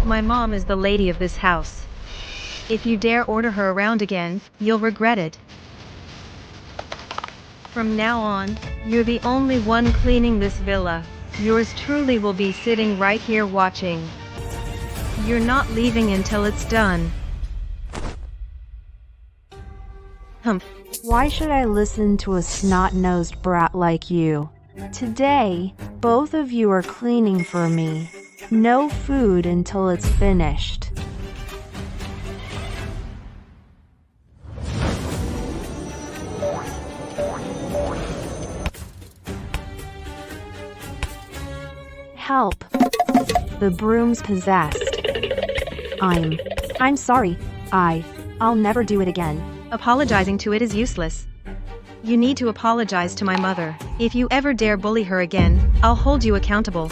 My mom is the lady of this house. If you dare order her around again, you'll regret it. From now on, you're the only one cleaning this villa. Yours truly will be sitting right here watching. You're not leaving until it's done. Humph. Why should I listen to a snot-nosed brat like you? Today, both of you are cleaning for me. No food until it's finished. Help! The broom's possessed. I'm sorry. I'll never do it again. Apologizing to it is useless. You need to apologize to my mother. If you ever dare bully her again, I'll hold you accountable.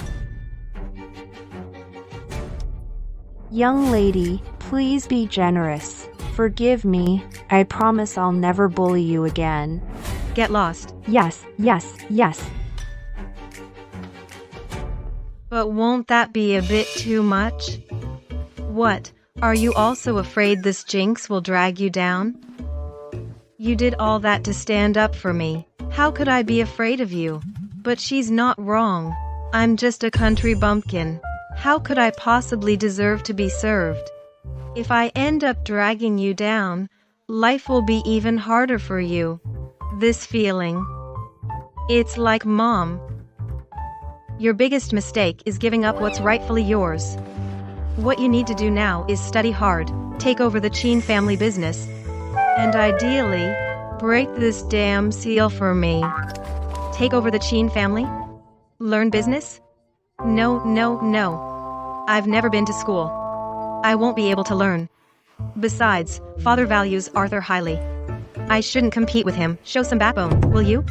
Young lady, please be generous. Forgive me. I promise I'll never bully you again. Get lost. Yes. But won't that be a bit too much? What, are you also afraid this jinx will drag you down? You did all that to stand up for me. How could I be afraid of you? But she's not wrong. I'm just a country bumpkin. How could I possibly deserve to be served? If I end up dragging you down, life will be even harder for you. This feeling. It's like Mom. Your biggest mistake is giving up what's rightfully yours. What you need to do now is study hard, take over the Cheen family business, and ideally, break this damn seal for me. Take over the Cheen family? Learn business? No. I've never been to school. I won't be able to learn. Besides, father values Arthur highly. I shouldn't compete with him. Show some backbone, will you?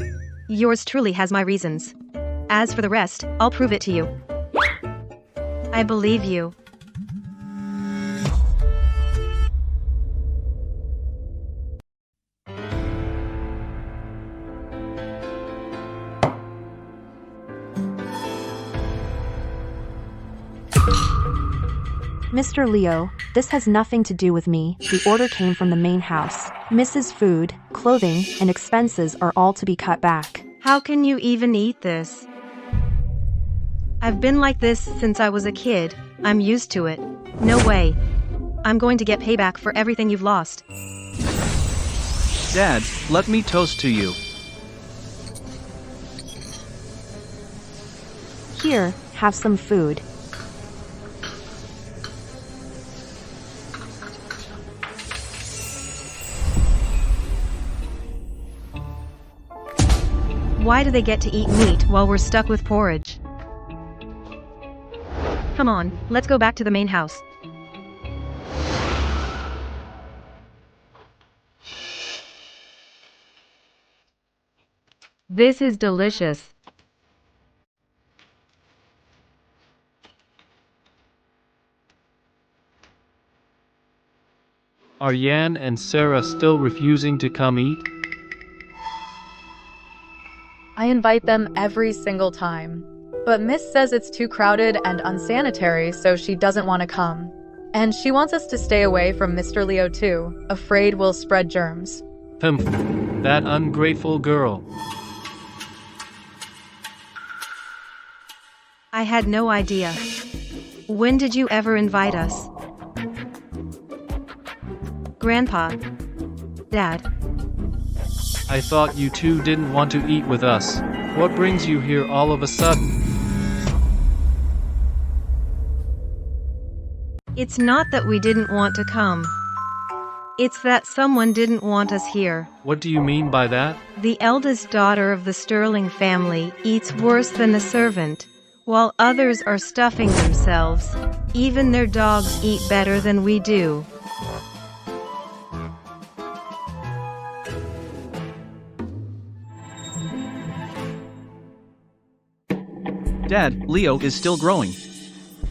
Yours truly has my reasons. As for the rest, I'll prove it to you. I believe you. Mr. Leo, this has nothing to do with me. The order came from the main house. Mrs. Food, clothing, and expenses are all to be cut back. How can you even eat this? I've been like this since I was a kid. I'm used to it. No way. I'm going to get payback for everything you've lost. Dad, let me toast to you. Here, have some food. Why do they get to eat meat while we're stuck with porridge? Come on, let's go back to the main house. This is delicious. Are Yan and Sarah still refusing to come eat? I invite them every single time. But Miss says it's too crowded and unsanitary, so she doesn't want to come. And she wants us to stay away from Mr. Leo too, afraid we'll spread germs. That ungrateful girl. I had no idea. When did you ever invite us? Grandpa. Dad. I thought you two didn't want to eat with us. What brings you here all of a sudden? It's not that we didn't want to come. It's that someone didn't want us here. What do you mean by that? The eldest daughter of the Sterling family eats worse than a servant, while others are stuffing themselves. Even their dogs eat better than we do. Dad, Leo is still growing.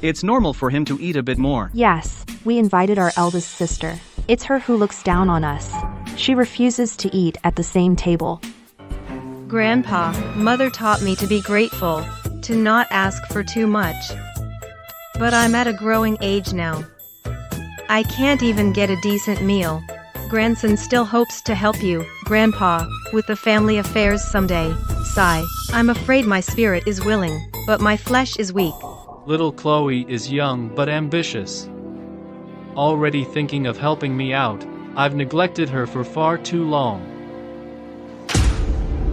It's normal for him to eat a bit more. Yes, we invited our eldest sister. It's her who looks down on us. She refuses to eat at the same table. Grandpa, Mother taught me to be grateful, to not ask for too much. But I'm at a growing age now. I can't even get a decent meal. Grandson still hopes to help you, Grandpa, with the family affairs someday. Sigh. I'm afraid my spirit is willing, but my flesh is weak. Little Chloe is young but ambitious. Already thinking of helping me out. I've neglected her for far too long.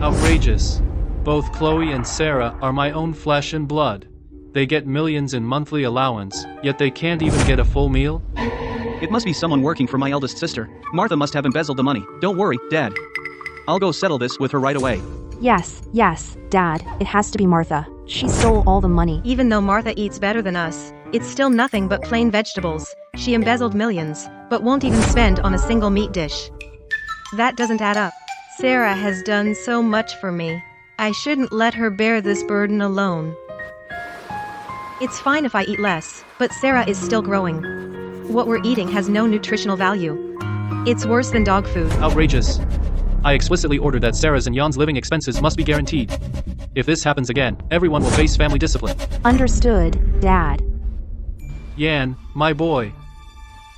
Outrageous. Both Chloe and Sarah are my own flesh and blood. They get millions in monthly allowance, yet they can't even get a full meal? It must be someone working for my eldest sister. Martha must have embezzled the money. Don't worry, Dad. I'll go settle this with her right away. Yes, Dad, it has to be Martha. She stole all the money. Even though Martha eats better than us, it's still nothing but plain vegetables. She embezzled millions, but won't even spend on a single meat dish. That doesn't add up. Sarah has done so much for me. I shouldn't let her bear this burden alone. It's fine if I eat less, but Sarah is still growing. What we're eating has no nutritional value. It's worse than dog food. Outrageous. I explicitly ordered that Sarah's and Jan's living expenses must be guaranteed. If this happens again, everyone will face family discipline. Understood, Dad. Jan, my boy.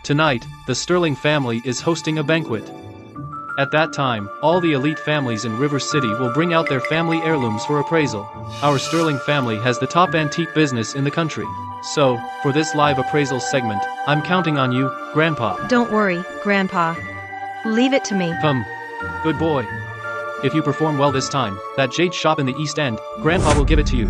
Tonight, the Sterling family is hosting a banquet. At that time, all the elite families in River City will bring out their family heirlooms for appraisal. Our Sterling family has the top antique business in the country. So, for this live appraisal segment, I'm counting on you, Grandpa. Don't worry, Grandpa. Leave it to me. Good boy. If you perform well this time, that jade shop in the East End, Grandpa will give it to you.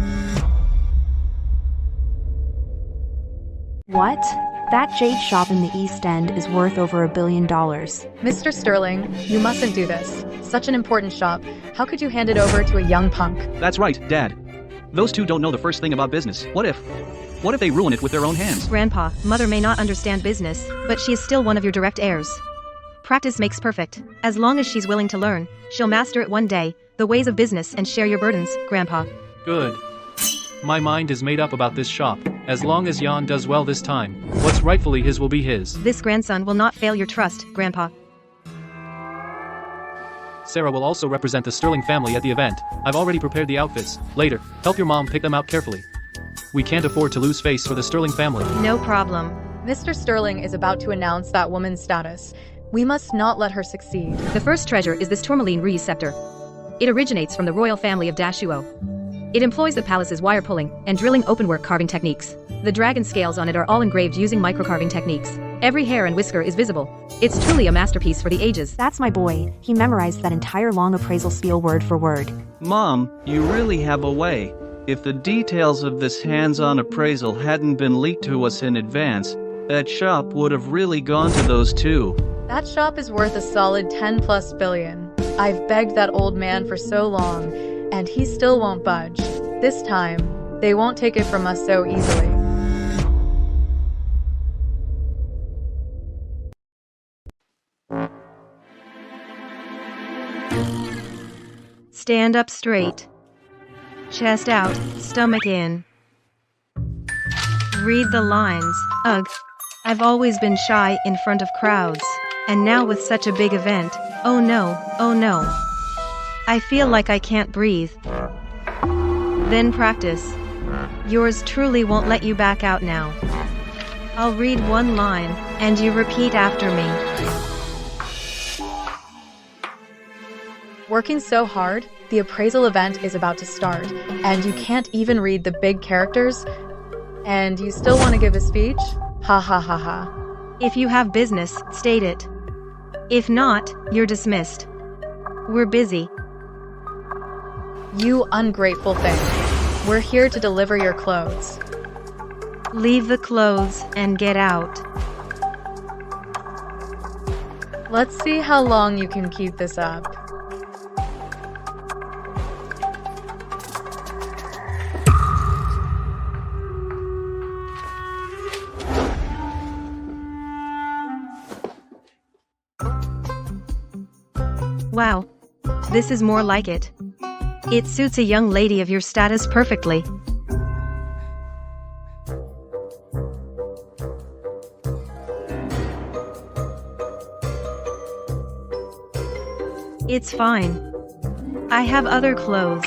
What? That jade shop in the East End is worth over $1 billion. Mr. Sterling, you mustn't do this. Such an important shop. How could you hand it over to a young punk? That's right, Dad. Those two don't know the first thing about business. What if they ruin it with their own hands? Grandpa, Mother may not understand business, but she is still one of your direct heirs. Practice makes perfect. As long as she's willing to learn, she'll master it one day, the ways of business, and share your burdens, Grandpa. Good. My mind is made up about this shop. As long as Jan does well this time, what's rightfully his will be his. This grandson will not fail your trust, Grandpa. Sarah will also represent the Sterling family at the event. I've already prepared the outfits. Later, help your mom pick them out carefully. We can't afford to lose face for the Sterling family. No problem. Mr. Sterling is about to announce that woman's status. We must not let her succeed. The first treasure is this tourmaline Rees scepter. It originates from the royal family of Dashuo. It employs the palace's wire pulling and drilling openwork carving techniques. The dragon scales on it are all engraved using microcarving techniques. Every hair and whisker is visible. It's truly a masterpiece for the ages. That's my boy. He memorized that entire long appraisal spiel word for word. Mom, you really have a way. If the details of this hands-on appraisal hadn't been leaked to us in advance, that shop would have really gone to those two. That shop is worth a solid 10+ billion. I've begged that old man for so long, and he still won't budge. This time, they won't take it from us so easily. Stand up straight. Chest out, stomach in. Read the lines. Ugh. I've always been shy in front of crowds. And now with such a big event, oh no, oh no. I feel like I can't breathe. Then practice. Yours truly won't let you back out now. I'll read one line, and you repeat after me. Working so hard, the appraisal event is about to start, and you can't even read the big characters, and you still want to give a speech? Ha ha ha ha. If you have business, state it. If not, you're dismissed. We're busy. You ungrateful thing. We're here to deliver your clothes. Leave the clothes and get out. Let's see how long you can keep this up. Wow. This is more like it. It suits a young lady of your status perfectly. It's fine. I have other clothes.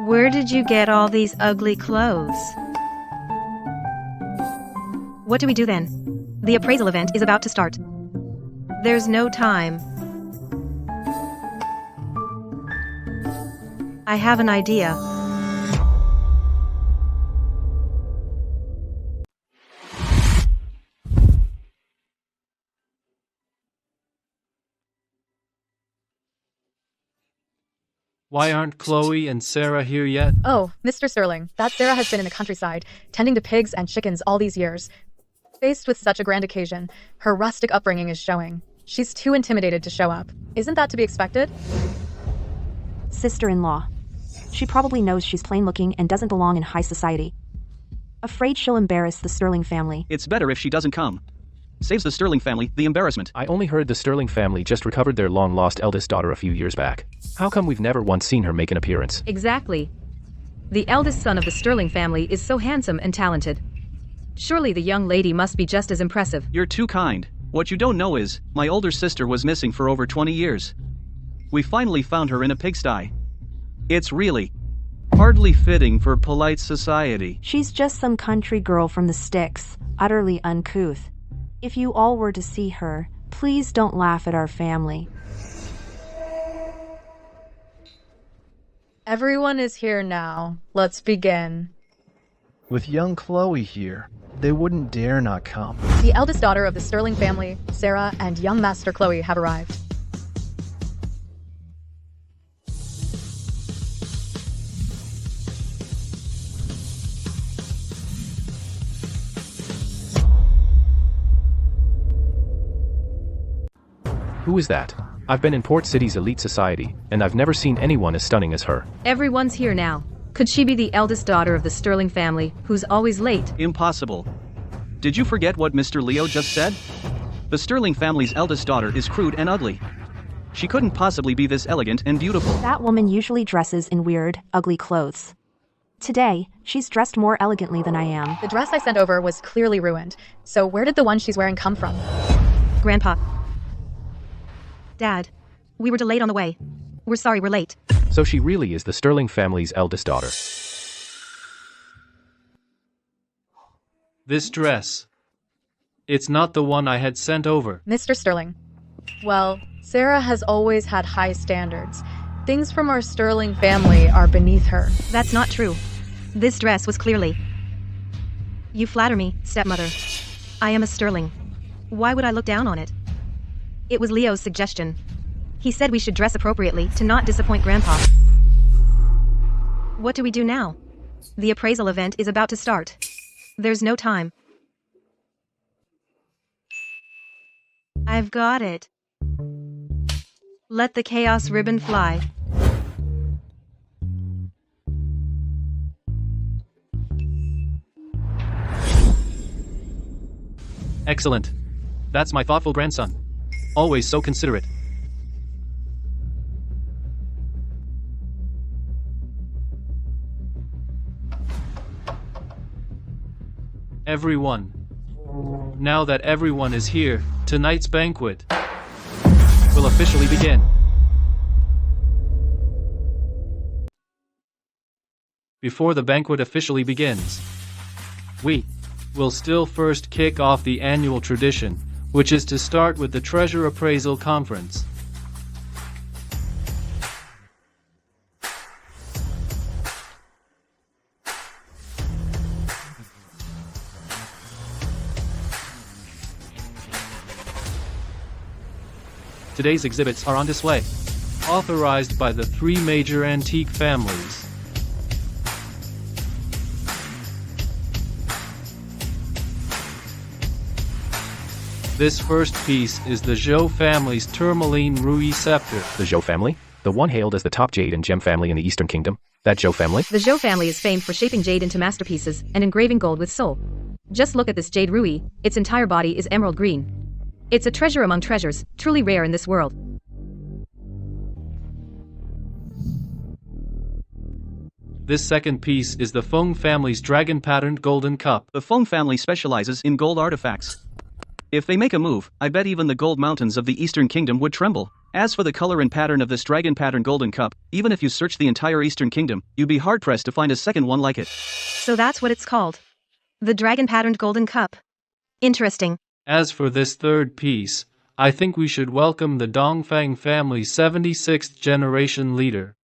Where did you get all these ugly clothes? What do we do then? The appraisal event is about to start. There's no time. I have an idea. Why aren't Chloe and Sarah here yet? Oh, Mr. Sterling, that Sarah has been in the countryside, tending to pigs and chickens all these years. Faced with such a grand occasion, her rustic upbringing is showing. She's too intimidated to show up. Isn't that to be expected? Sister-in-law. She probably knows she's plain-looking and doesn't belong in high society. Afraid she'll embarrass the Sterling family. It's better if she doesn't come. Saves the Sterling family the embarrassment. I only heard the Sterling family just recovered their long-lost eldest daughter a few years back. How come we've never once seen her make an appearance? Exactly. The eldest son of the Sterling family is so handsome and talented. Surely the young lady must be just as impressive. You're too kind. What you don't know is, my older sister was missing for over 20 years. We finally found her in a pigsty. It's really hardly fitting for polite society. She's just some country girl from the sticks, utterly uncouth. If you all were to see her, please don't laugh at our family. Everyone is here now. Let's begin. With young Chloe here, they wouldn't dare not come. The eldest daughter of the Sterling family, Sarah, and young Master Chloe have arrived. Who is that? I've been in Port City's elite society, and I've never seen anyone as stunning as her. Everyone's here now. Could she be the eldest daughter of the Sterling family, who's always late? Impossible. Did you forget what Mr. Leo just said? The Sterling family's eldest daughter is crude and ugly. She couldn't possibly be this elegant and beautiful. That woman usually dresses in weird, ugly clothes. Today, she's dressed more elegantly than I am. The dress I sent over was clearly ruined, so where did the one she's wearing come from? Grandpa. Dad. We were delayed on the way. We're sorry we're late. So she really is the Sterling family's eldest daughter. This dress. It's not the one I had sent over. Mr. Sterling. Well, Sarah has always had high standards. Things from our Sterling family are beneath her. That's not true. This dress was clearly... You flatter me, stepmother. I am a Sterling. Why would I look down on it? It was Leo's suggestion. He said we should dress appropriately to not disappoint Grandpa. What do we do now? The appraisal event is about to start. There's no time. I've got it. Let the chaos ribbon fly. Excellent. That's my thoughtful grandson. Always so considerate. Everyone. Now that everyone is here, tonight's banquet will officially begin. Before the banquet officially begins, we will still first kick off the annual tradition, which is to start with the Treasure Appraisal Conference. Today's exhibits are on display, authorized by the 3 major antique families. This first piece is the Zhou family's tourmaline Rui scepter. The Zhou family? The one hailed as the top jade and gem family in the Eastern Kingdom? That Zhou family? The Zhou family is famed for shaping jade into masterpieces and engraving gold with soul. Just look at this jade Rui. Its entire body is emerald green. It's a treasure among treasures, truly rare in this world. This second piece is the Feng family's dragon-patterned golden cup. The Feng family specializes in gold artifacts. If they make a move, I bet even the gold mountains of the Eastern Kingdom would tremble. As for the color and pattern of this dragon pattern golden cup, even if you search the entire Eastern Kingdom, you'd be hard-pressed to find a second one like it. So that's what it's called. The dragon-patterned golden cup. Interesting. As for this third piece, I think we should welcome the Dongfang family's 76th generation leader.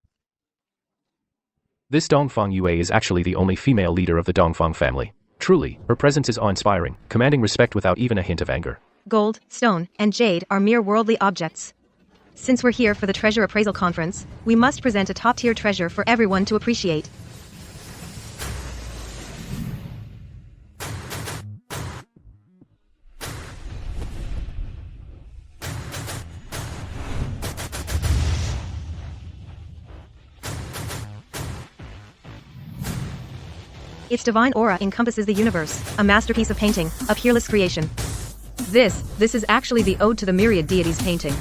This Dongfang Yue is actually the only female leader of the Dongfang family. Truly, her presence is awe-inspiring, commanding respect without even a hint of anger. Gold, stone, and jade are mere worldly objects. Since we're here for the treasure appraisal conference, we must present a top-tier treasure for everyone to appreciate. Its divine aura encompasses the universe, a masterpiece of painting, a peerless creation. This is actually the Ode to the Myriad Deities painting.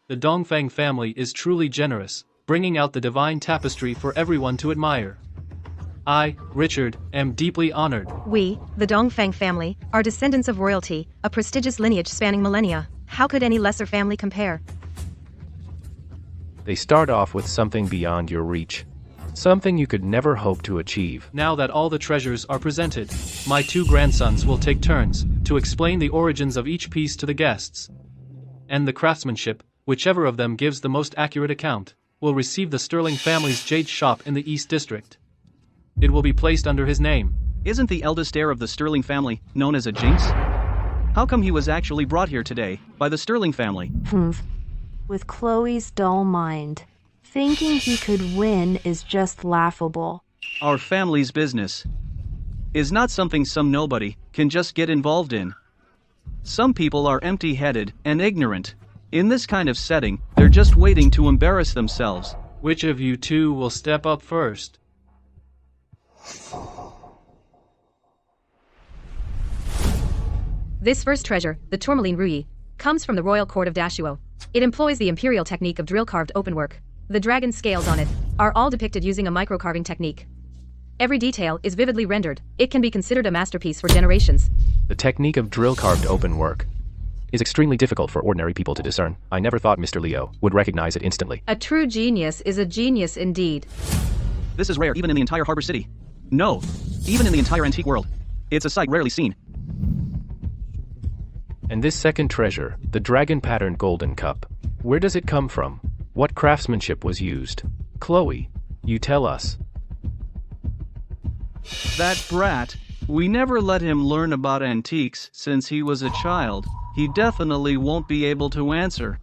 The Dongfang family is truly generous, bringing out the divine tapestry for everyone to admire. I, Richard, am deeply honored. We, the Dongfang family, are descendants of royalty, a prestigious lineage spanning millennia. How could any lesser family compare? They start off with something beyond your reach. Something you could never hope to achieve. Now that all the treasures are presented, my two grandsons will take turns to explain the origins of each piece to the guests. And the craftsmanship, whichever of them gives the most accurate account, will receive the Sterling family's jade shop in the East District. It will be placed under his name. Isn't the eldest heir of the Sterling family known as a jinx? How come he was actually brought here today by the Sterling family? With Chloe's dull mind, thinking he could win is just laughable. Our family's business is not something some nobody can just get involved in. Some people are empty-headed and ignorant. In this kind of setting, they're just waiting to embarrass themselves. Which of you two will step up first? This first treasure, the tourmaline ruyi, comes from the royal court of Dashuo. It employs the imperial technique of drill-carved openwork. The dragon scales on it are all depicted using a micro-carving technique. Every detail is vividly rendered. It can be considered a masterpiece for generations. The technique of drill-carved openwork is extremely difficult for ordinary people to discern. I never thought Mr. Leo would recognize it instantly. A true genius is a genius indeed. This is rare even in the entire Harbor City. No, even in the entire antique world. It's a sight rarely seen. And this second treasure, the dragon-patterned golden cup, where does it come from? What craftsmanship was used? Chloe, you tell us. That brat, we never let him learn about antiques since he was a child. He definitely won't be able to answer.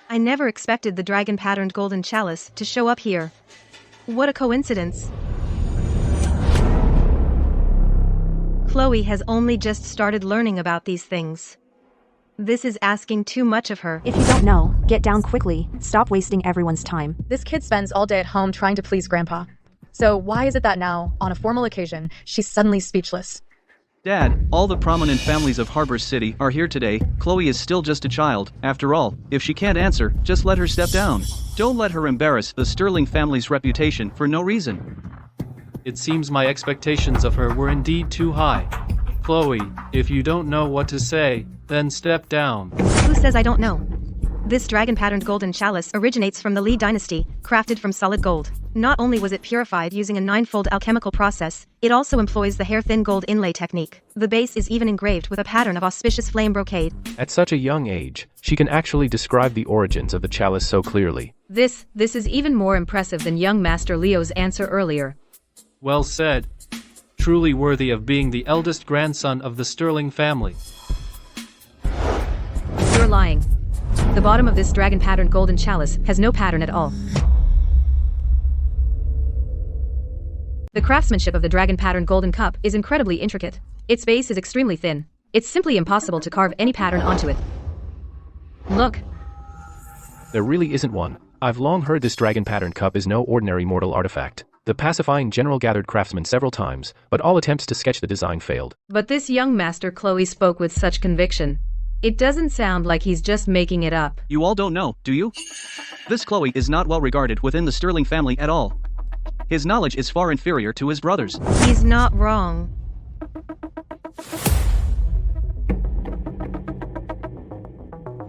I never expected the dragon-patterned golden chalice to show up here. What a coincidence. Chloe has only just started learning about these things. This is asking too much of her. If you don't know, get down quickly. Stop wasting everyone's time. This kid spends all day at home trying to please Grandpa. So why is it that now, on a formal occasion, she's suddenly speechless? Dad, all the prominent families of Harbor City are here today. Chloe is still just a child. After all, if she can't answer, just let her step down. Don't let her embarrass the Sterling family's reputation for no reason. It seems my expectations of her were indeed too high. Chloe, if you don't know what to say, then step down. Who says I don't know? This dragon-patterned golden chalice originates from the Li dynasty, crafted from solid gold. Not only was it purified using a 9-fold alchemical process, it also employs the hair-thin gold inlay technique. The base is even engraved with a pattern of auspicious flame brocade. At such a young age, she can actually describe the origins of the chalice so clearly. This is even more impressive than young Master Leo's answer earlier. Well said. Truly worthy of being the eldest grandson of the Sterling family. You're lying. The bottom of this dragon-patterned golden chalice has no pattern at all. The craftsmanship of the dragon-patterned golden cup is incredibly intricate. Its base is extremely thin. It's simply impossible to carve any pattern onto it. Look. There really isn't one. I've long heard this dragon-patterned cup is no ordinary mortal artifact. The pacifying general gathered craftsmen several times, but all attempts to sketch the design failed. But this young master Chloe spoke with such conviction. It doesn't sound like he's just making it up. You all don't know, do you? This Chloe is not well regarded within the Sterling family at all. His knowledge is far inferior to his brother's. He's not wrong.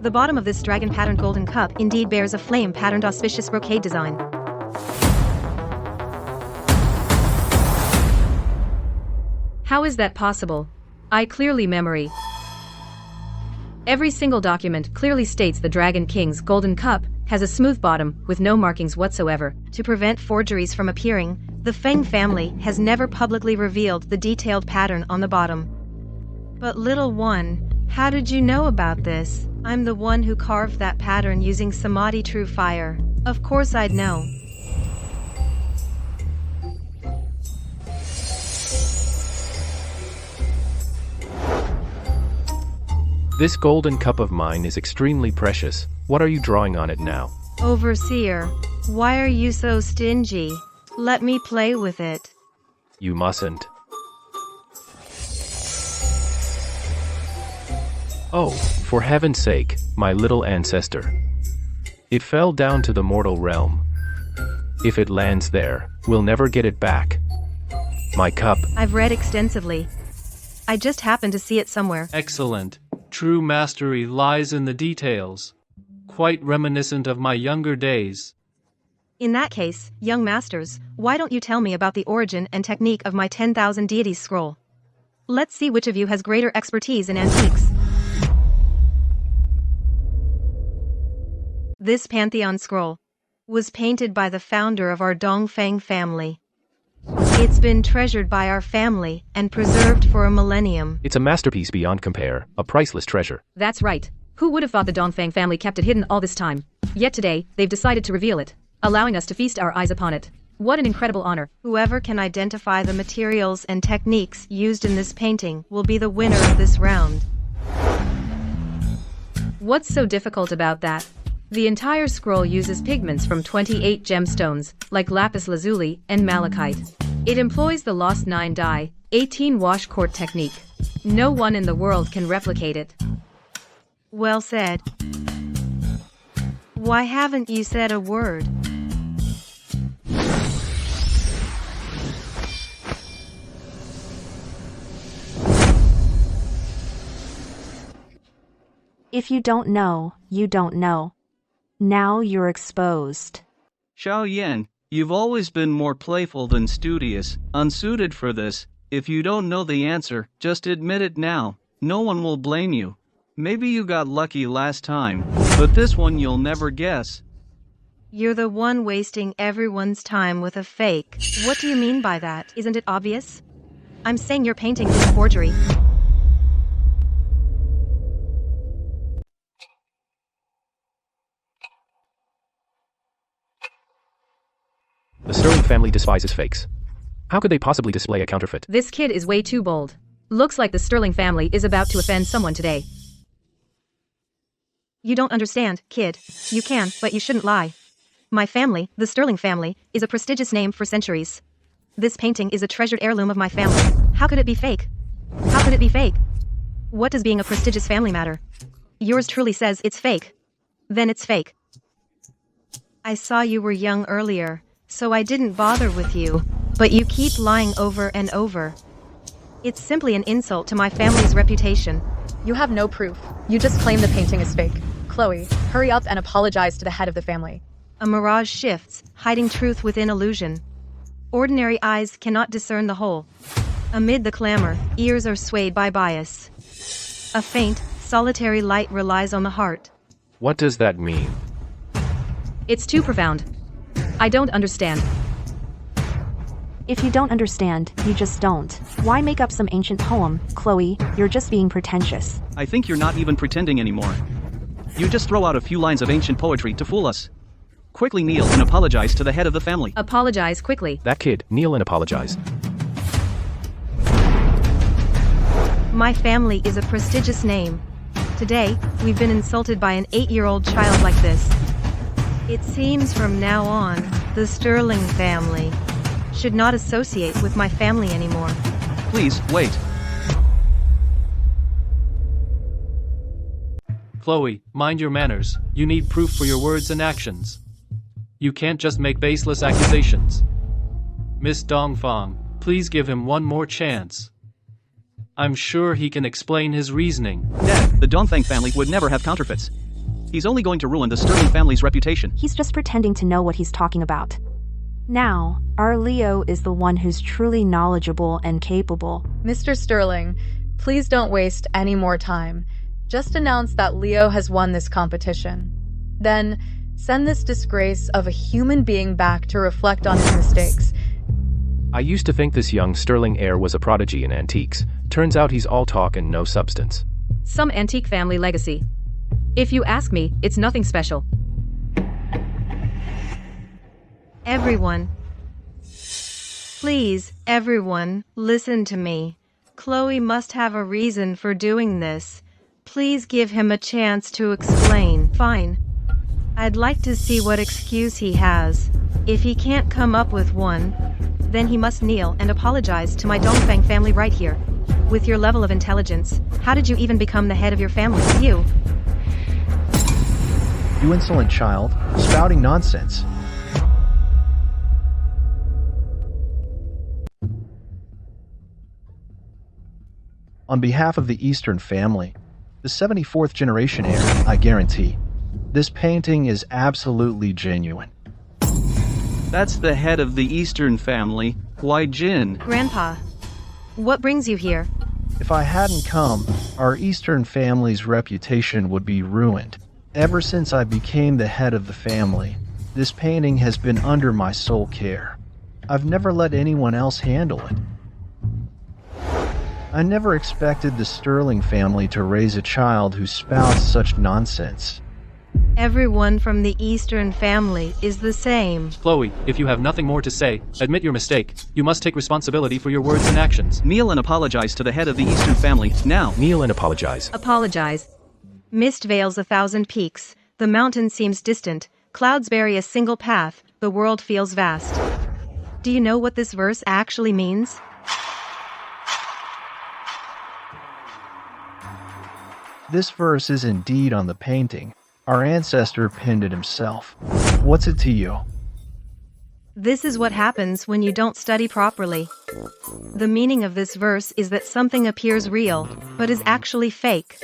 The bottom of this dragon-patterned golden cup indeed bears a flame-patterned auspicious brocade design. How is that possible? I clearly memory. Every single document clearly states the Dragon King's golden cup has a smooth bottom with no markings whatsoever. To prevent forgeries from appearing, the Feng family has never publicly revealed the detailed pattern on the bottom. But little one, how did you know about this? I'm the one who carved that pattern using Samadhi True Fire. Of course I'd know. This golden cup of mine is extremely precious. What are you drawing on it now? Overseer, why are you so stingy? Let me play with it. You mustn't. Oh, for heaven's sake, my little ancestor. It fell down to the mortal realm. If it lands there, we'll never get it back. My cup. I've read extensively. I just happened to see it somewhere. Excellent. True mastery lies in the details. Quite reminiscent of my younger days. In that case, young masters, why don't you tell me about the origin and technique of my 10,000 deities scroll? Let's see which of you has greater expertise in antiques. This Pantheon scroll was painted by the founder of our Dongfeng family. It's been treasured by our family and preserved for a millennium. It's a masterpiece beyond compare, a priceless treasure. That's right. Who would have thought the Dongfang family kept it hidden all this time? Yet today, they've decided to reveal it, allowing us to feast our eyes upon it. What an incredible honor. Whoever can identify the materials and techniques used in this painting will be the winner of this round. What's so difficult about that? The entire scroll uses pigments from 28 gemstones, like lapis lazuli and malachite. It employs the Lost 9 dye, 18 wash quart technique. No one in the world can replicate it. Well said. Why haven't you said a word? If you don't know, you don't know. Now you're exposed. Xiao Yan, you've always been more playful than studious, unsuited for this. If you don't know the answer, just admit it now. No one will blame you. Maybe you got lucky last time, but this one you'll never guess. You're the one wasting everyone's time with a fake. What do you mean by that? Isn't it obvious? I'm saying your painting is a forgery. The Sterling family despises fakes. How could they possibly display a counterfeit? This kid is way too bold. Looks like the Sterling family is about to offend someone today. You don't understand, kid. You can, but you shouldn't lie. My family, the Sterling family, is a prestigious name for centuries. This painting is a treasured heirloom of my family. How could it be fake? How could it be fake? What does being a prestigious family matter? Yours truly says it's fake. Then it's fake. I saw you were young earlier, so I didn't bother with you, but you keep lying over and over. It's simply an insult to my family's reputation. You have no proof. You just claim the painting is fake. Chloe, hurry up and apologize to the head of the family. A mirage shifts, hiding truth within illusion. Ordinary eyes cannot discern the whole. Amid the clamor, ears are swayed by bias. A faint, solitary light relies on the heart. What does that mean? It's too profound. I don't understand. If you don't understand, you just don't. Why make up some ancient poem, Chloe? You're just being pretentious. I think you're not even pretending anymore. You just throw out a few lines of ancient poetry to fool us. Quickly kneel and apologize to the head of the family. Apologize quickly. That kid, kneel and apologize. My family is a prestigious name. Today, we've been insulted by an 8-year-old child like this. It seems from now on, the Sterling family should not associate with my family anymore. Please, wait. Chloe, mind your manners. You need proof for your words and actions. You can't just make baseless accusations. Miss Dongfang, please give him one more chance. I'm sure he can explain his reasoning. Dad, the Dongfang family would never have counterfeits. He's only going to ruin the Sterling family's reputation. He's just pretending to know what he's talking about. Now, our Leo is the one who's truly knowledgeable and capable. Mr. Sterling, please don't waste any more time. Just announce that Leo has won this competition. Then, send this disgrace of a human being back to reflect on his mistakes. I used to think this young Sterling heir was a prodigy in antiques. Turns out he's all talk and no substance. Some antique family legacy. If you ask me, it's nothing special. Everyone. Please, everyone, listen to me. Chloe must have a reason for doing this. Please give him a chance to explain. Fine. I'd like to see what excuse he has. If he can't come up with one, then he must kneel and apologize to my Dongfang family right here. With your level of intelligence, how did you even become the head of your family? You insolent child, spouting nonsense. On behalf of the Eastern family, the 74th generation heir, I guarantee, this painting is absolutely genuine. That's the head of the Eastern family. Why, Jin? Grandpa, what brings you here? If I hadn't come, our Eastern family's reputation would be ruined. Ever since I became the head of the family, this painting has been under my sole care. I've never let anyone else handle it. I never expected the Sterling family to raise a child who spouts such nonsense. Everyone from the Eastern family is the same. Chloe, if you have nothing more to say, admit your mistake. You must take responsibility for your words and actions. Kneel and apologize to the head of the Eastern family, now. Kneel and apologize. Apologize. Mist veils 1,000 peaks. The mountain seems distant. Clouds bury a single path. The world feels vast. Do you know what this verse actually means? This verse is indeed on the painting. Our ancestor pinned it himself. What's it to you? This is what happens when you don't study properly. The meaning of this verse is that something appears real, but is actually fake.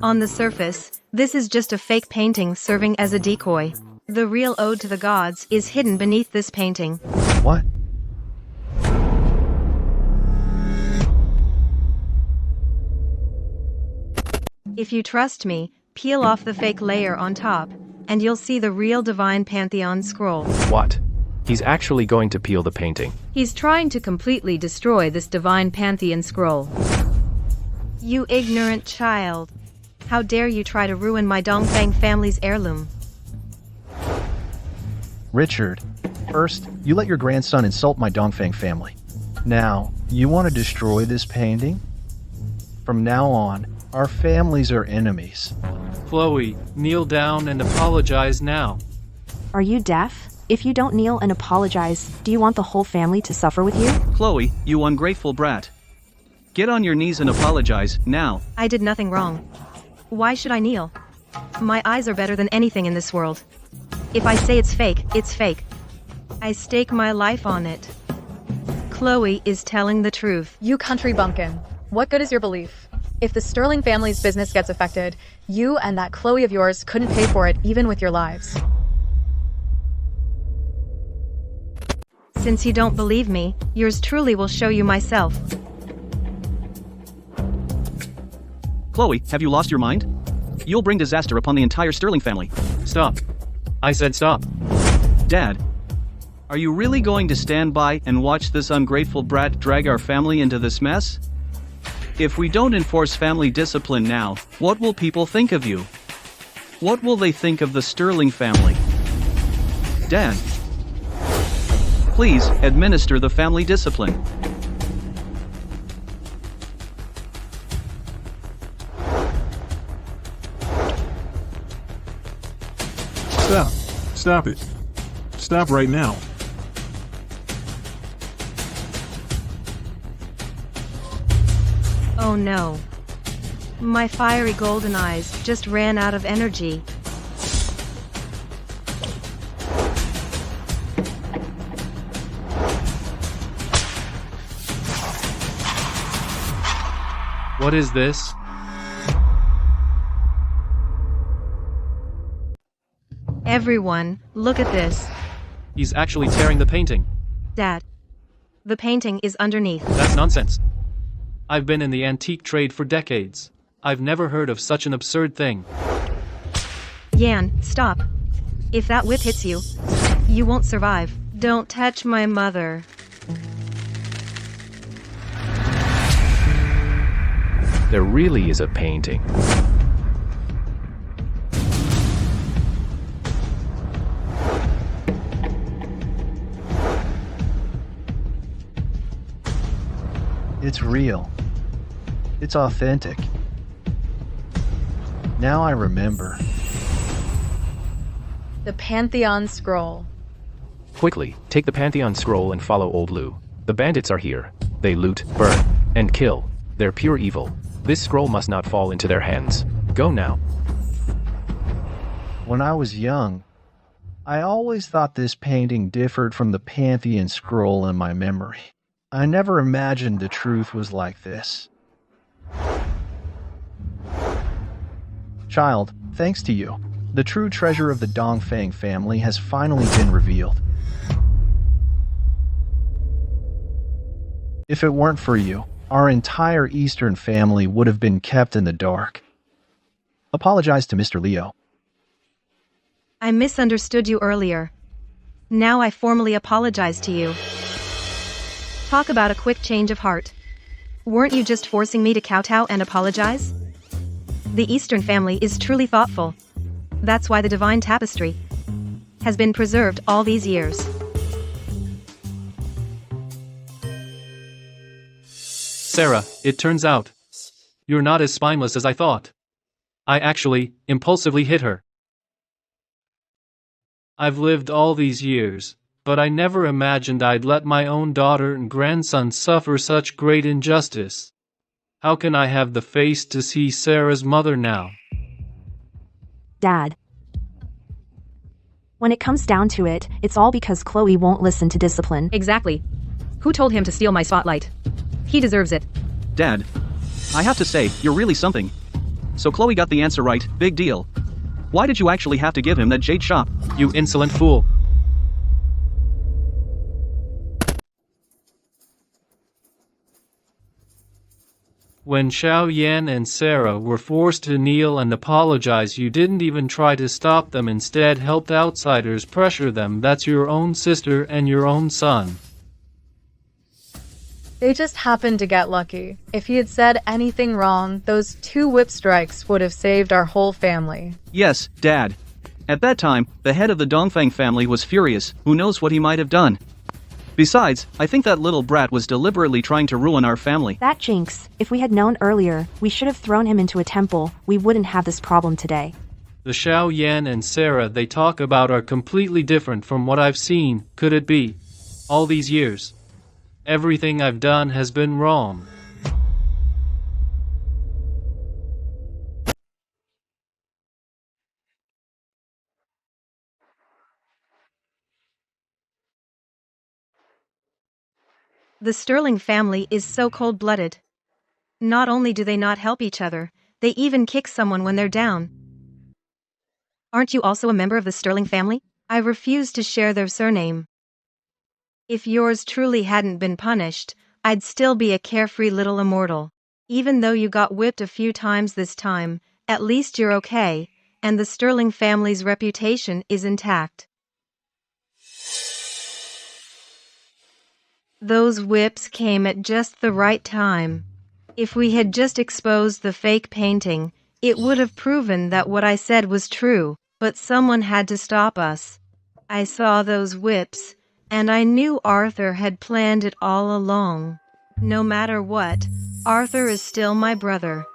On the surface, this is just a fake painting serving as a decoy. The real ode to the gods is hidden beneath this painting. What? If you trust me, peel off the fake layer on top, and you'll see the real Divine Pantheon scroll. What? He's actually going to peel the painting. He's trying to completely destroy this divine pantheon scroll. You ignorant child. How dare you try to ruin my Dongfang family's heirloom? Richard, first, you let your grandson insult my Dongfang family. Now, you want to destroy this painting? From now on, our families are enemies. Chloe, kneel down and apologize now. Are you deaf? If you don't kneel and apologize, do you want the whole family to suffer with you? Chloe, you ungrateful brat. Get on your knees and apologize, now. I did nothing wrong. Why should I kneel? My eyes are better than anything in this world. If I say it's fake, it's fake. I stake my life on it. Chloe is telling the truth. You country bumpkin, what good is your belief? If the Sterling family's business gets affected, you and that Chloe of yours couldn't pay for it even with your lives. Since you don't believe me, yours truly will show you myself. Chloe, have you lost your mind? You'll bring disaster upon the entire Sterling family. Stop. I said stop. Dad, are you really going to stand by and watch this ungrateful brat drag our family into this mess? If we don't enforce family discipline now, what will people think of you? What will they think of the Sterling family? Dad, please administer the family discipline. Stop. Stop it. Stop right now. Oh no. My fiery golden eyes just ran out of energy. What is this? Everyone, look at this. He's actually tearing the painting. Dad. The painting is underneath. That's nonsense. I've been in the antique trade for decades. I've never heard of such an absurd thing. Yan, stop. If that whip hits you, you won't survive. Don't touch my mother. There really is a painting. It's real. It's authentic. Now I remember. The Pantheon Scroll. Quickly, take the Pantheon scroll and follow Old Lou. The bandits are here. They loot, burn, and kill. They're pure evil. This scroll must not fall into their hands. Go now. When I was young, I always thought this painting differed from the Pantheon scroll in my memory. I never imagined the truth was like this. Child, thanks to you, the true treasure of the Dongfang family has finally been revealed. If it weren't for you, our entire Eastern family would have been kept in the dark. Apologize to Mr. Leo. I misunderstood you earlier. Now I formally apologize to you. Talk about a quick change of heart. Weren't you just forcing me to kowtow and apologize? The Eastern family is truly thoughtful. That's why the divine tapestry has been preserved all these years. Sarah, it turns out you're not as spineless as I thought. I actually impulsively hit her. I've lived all these years, but I never imagined I'd let my own daughter and grandson suffer such great injustice. How can I have the face to see Sarah's mother now? Dad. When it comes down to it, it's all because Chloe won't listen to discipline. Exactly. Who told him to steal my spotlight? He deserves it. Dad, I have to say, you're really something. So Chloe got the answer right, big deal. Why did you actually have to give him that jade shop? You insolent fool. When Xiao Yan and Sarah were forced to kneel and apologize, you didn't even try to stop them, instead helped outsiders pressure them. That's your own sister and your own son. They just happened to get lucky. If he had said anything wrong, those 2 whip strikes would have saved our whole family. Yes, Dad. At that time, the head of the Dongfang family was furious. Who knows what he might have done? Besides, I think that little brat was deliberately trying to ruin our family. That jinx. If we had known earlier, we should have thrown him into a temple. We wouldn't have this problem today. The Xiao Yan and Sarah they talk about are completely different from what I've seen. Could it be? All these years, everything I've done has been wrong. The Sterling family is so cold-blooded. Not only do they not help each other, they even kick someone when they're down. Aren't you also a member of the Sterling family? I refuse to share their surname. If yours truly hadn't been punished, I'd still be a carefree little immortal. Even though you got whipped a few times this time, at least you're okay, and the Sterling family's reputation is intact. Those whips came at just the right time. If we had just exposed the fake painting, it would have proven that what I said was true, but someone had to stop us. I saw those whips, and I knew Arthur had planned it all along. No matter what, Arthur is still my brother.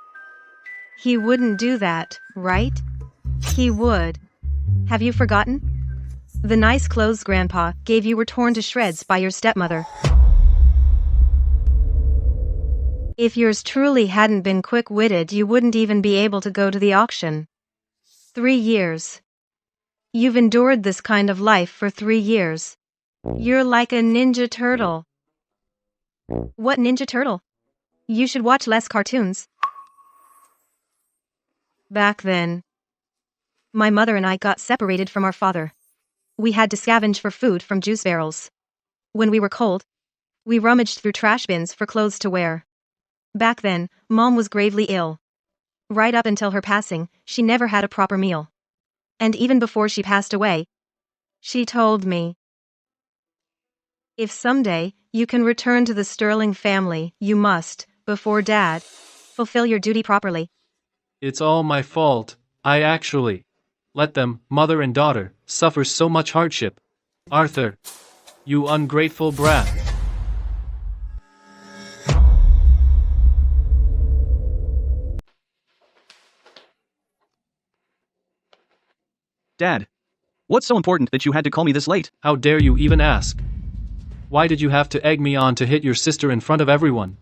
He wouldn't do that, right? He would. Have you forgotten? The nice clothes Grandpa gave you were torn to shreds by your stepmother. If yours truly hadn't been quick-witted, you wouldn't even be able to go to the auction. 3 years. You've endured this kind of life for 3 years. You're like a ninja turtle. What Ninja Turtle? You should watch less cartoons. Back then, My mother and I got separated from our father. We had to scavenge for food from juice barrels. When we were cold, we rummaged through trash bins for clothes to wear. Back then, Mom was gravely ill. Right up until her passing, she never had a proper meal. And even before she passed away, she told me, if someday you can return to the Sterling family, you must, before Dad, fulfill your duty properly. It's all my fault. I actually let them, mother and daughter, suffer so much hardship. Arthur, you ungrateful brat. Dad, what's so important that you had to call me this late? How dare you even ask? Why did you have to egg me on to hit your sister in front of everyone?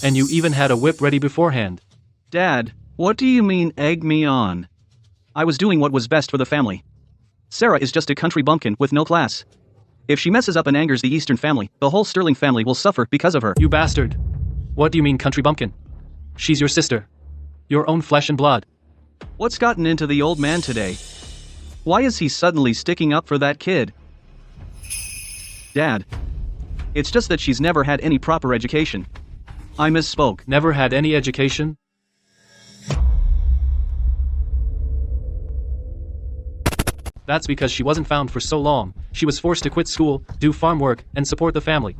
And you even had a whip ready beforehand. Dad, what do you mean egg me on? I was doing what was best for the family. Sarah is just a country bumpkin with no class. If she messes up and angers the Eastern family, the whole Sterling family will suffer because of her. You bastard. What do you mean country bumpkin? She's your sister. Your own flesh and blood. What's gotten into the old man today? Why is he suddenly sticking up for that kid? Dad, it's just that she's never had any proper education. I misspoke. Never had any education? That's because she wasn't found for so long. She was forced to quit school, do farm work, and support the family.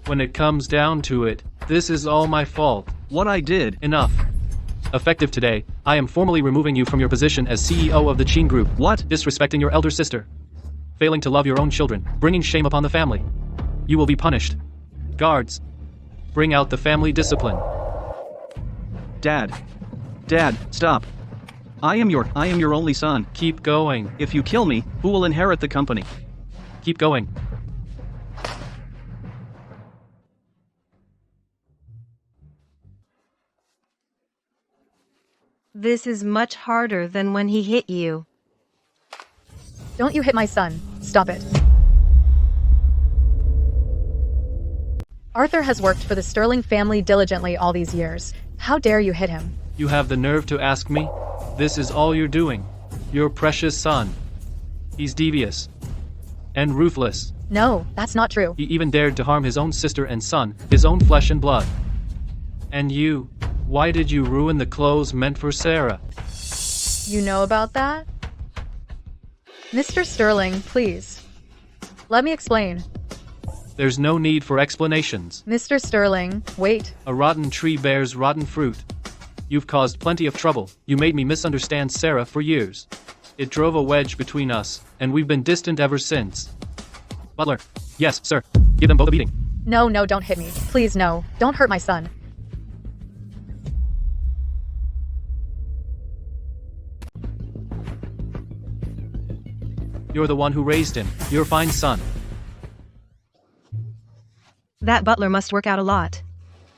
When it comes down to it, this is all my fault. What I did. Enough. Effective today, I am formally removing you from your position as CEO of the Chin Group. What? Disrespecting your elder sister. Failing to love your own children, bringing shame upon the family. You will be punished. Guards, bring out the family discipline. Dad, stop. I am your only son. Keep going. If you kill me, who will inherit the company? Keep going. this is much harder than when he hit you. Don't you hit my son. Stop it. Arthur has worked for the Sterling family diligently all these years. How dare you hit him? You have the nerve to ask me? This is all you're doing. Your precious son. He's devious. And ruthless. No, that's not true. He even dared to harm his own sister and son, his own flesh and blood. And you, why did you ruin the clothes meant for Sarah? You know about that? Mr. Sterling, please. Let me explain. There's no need for explanations. Mr. Sterling, wait. A rotten tree bears rotten fruit. You've caused plenty of trouble. You made me misunderstand Sarah for years. It drove a wedge between us, and we've been distant ever since. Butler. Yes, sir. Give them both a beating. No, don't hit me. Please, no. Don't hurt my son. You're the one who raised him. Your fine son. That butler must work out a lot.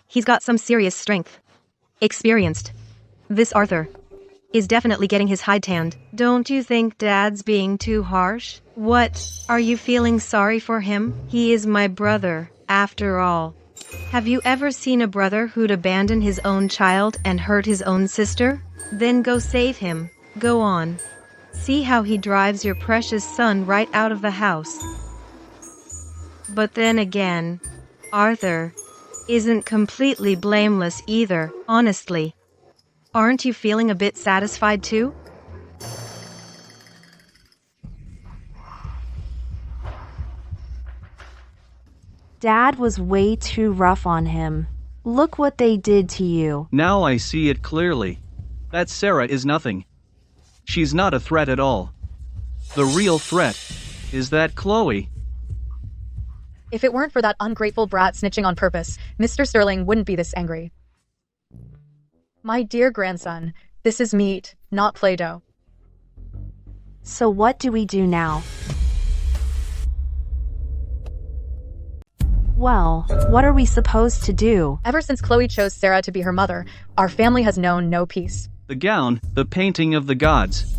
He's got some serious strength. Experienced. This Arthur is definitely getting his hide tanned. Don't you think Dad's being too harsh? What, are you feeling sorry for him? He is my brother, after all. Have you ever seen a brother who'd abandon his own child and hurt his own sister? Then go save him. Go on. See how he drives your precious son right out of the house. But then again, Arthur isn't completely blameless either, honestly. Aren't you feeling a bit satisfied too? Dad was way too rough on him. Look what they did to you. Now I see it clearly. That Sarah is nothing. She's not a threat at all. The real threat is that Chloe. If it weren't for that ungrateful brat snitching on purpose, Mr. Sterling wouldn't be this angry. My dear grandson, this is meat, not Play-Doh. So what do we do now? Well, what are we supposed to do? Ever since Chloe chose Sarah to be her mother, our family has known no peace. The gown, the painting of the gods.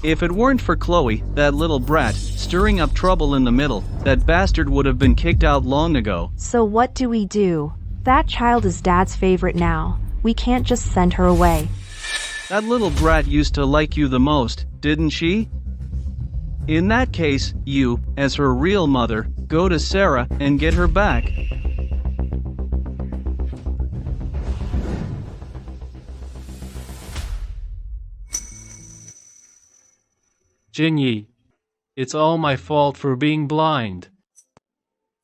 If it weren't for Chloe, that little brat, stirring up trouble in the middle, that bastard would have been kicked out long ago. So what do we do? That child is Dad's favorite now. We can't just send her away. That little brat used to like you the most, didn't she? In that case, you, as her real mother, go to Sarah and get her back. Jinyi, it's all my fault for being blind.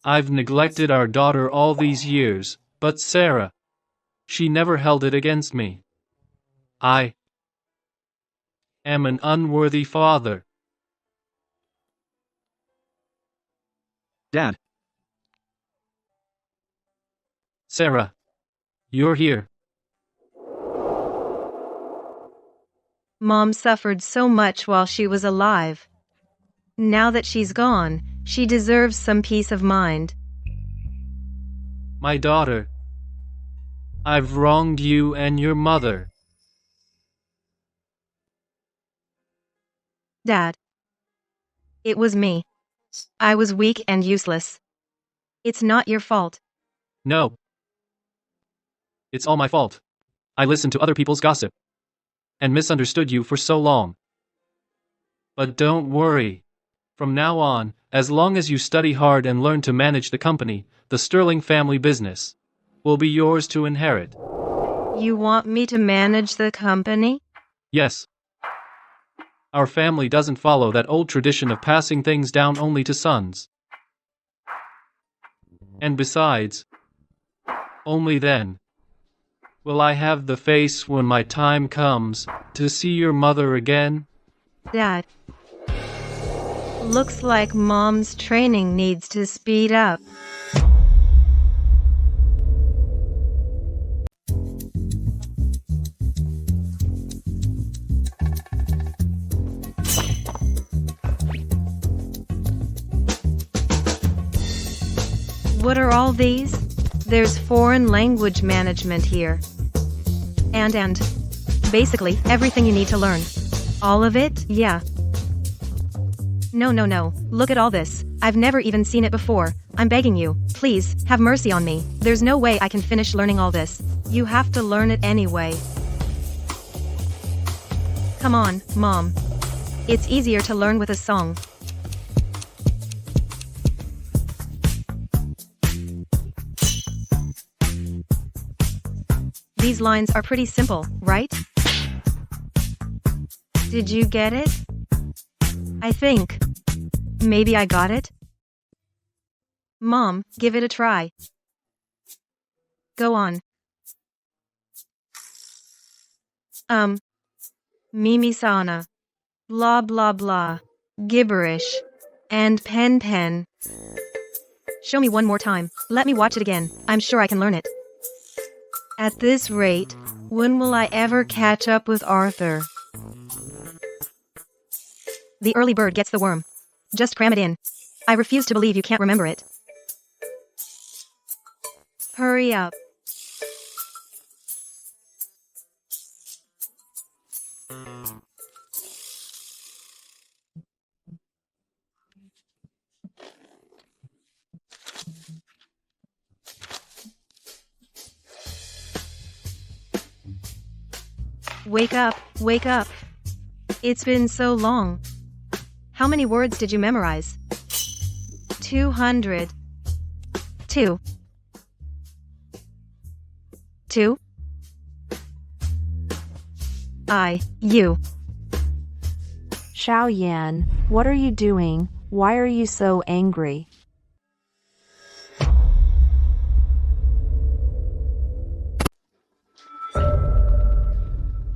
I've neglected our daughter all these years, but Sarah, she never held it against me. I am an unworthy father. Dad. Sarah, you're here. Mom suffered so much while she was alive. Now that she's gone, she deserves some peace of mind. My daughter, I've wronged you and your mother. Dad. It was me. I was weak and useless. It's not your fault. No. It's all my fault. I listened to other people's gossip and misunderstood you for so long. But don't worry. From now on, as long as you study hard and learn to manage the company, the Sterling family business will be yours to inherit. You want me to manage the company? Yes. Our family doesn't follow that old tradition of passing things down only to sons. And besides, only then will I have the face when my time comes to see your mother again. Dad. Looks like Mom's training needs to speed up. What are all these? There's foreign language management here. And basically everything you need to learn. All of it? Yeah. No. Look at all this. I've never even seen it before. I'm begging you, please, have mercy on me. There's no way I can finish learning all this. You have to learn it anyway. Come on, Mom. It's easier to learn with a song. These lines are pretty simple, right? Did you get it? I think. Maybe I got it? Mom, give it a try. Go on. Mimi-sana. Blah blah blah. Gibberish. And pen. Show me one more time. Let me watch it again. I'm sure I can learn it. At this rate, when will I ever catch up with Arthur? The early bird gets the worm. Just cram it in. I refuse to believe you can't remember it. Hurry up. Wake up, wake up. It's been so long. How many words did you memorize? 200. 2. 2. You. Xiaoyan, what are you doing? Why are you so angry?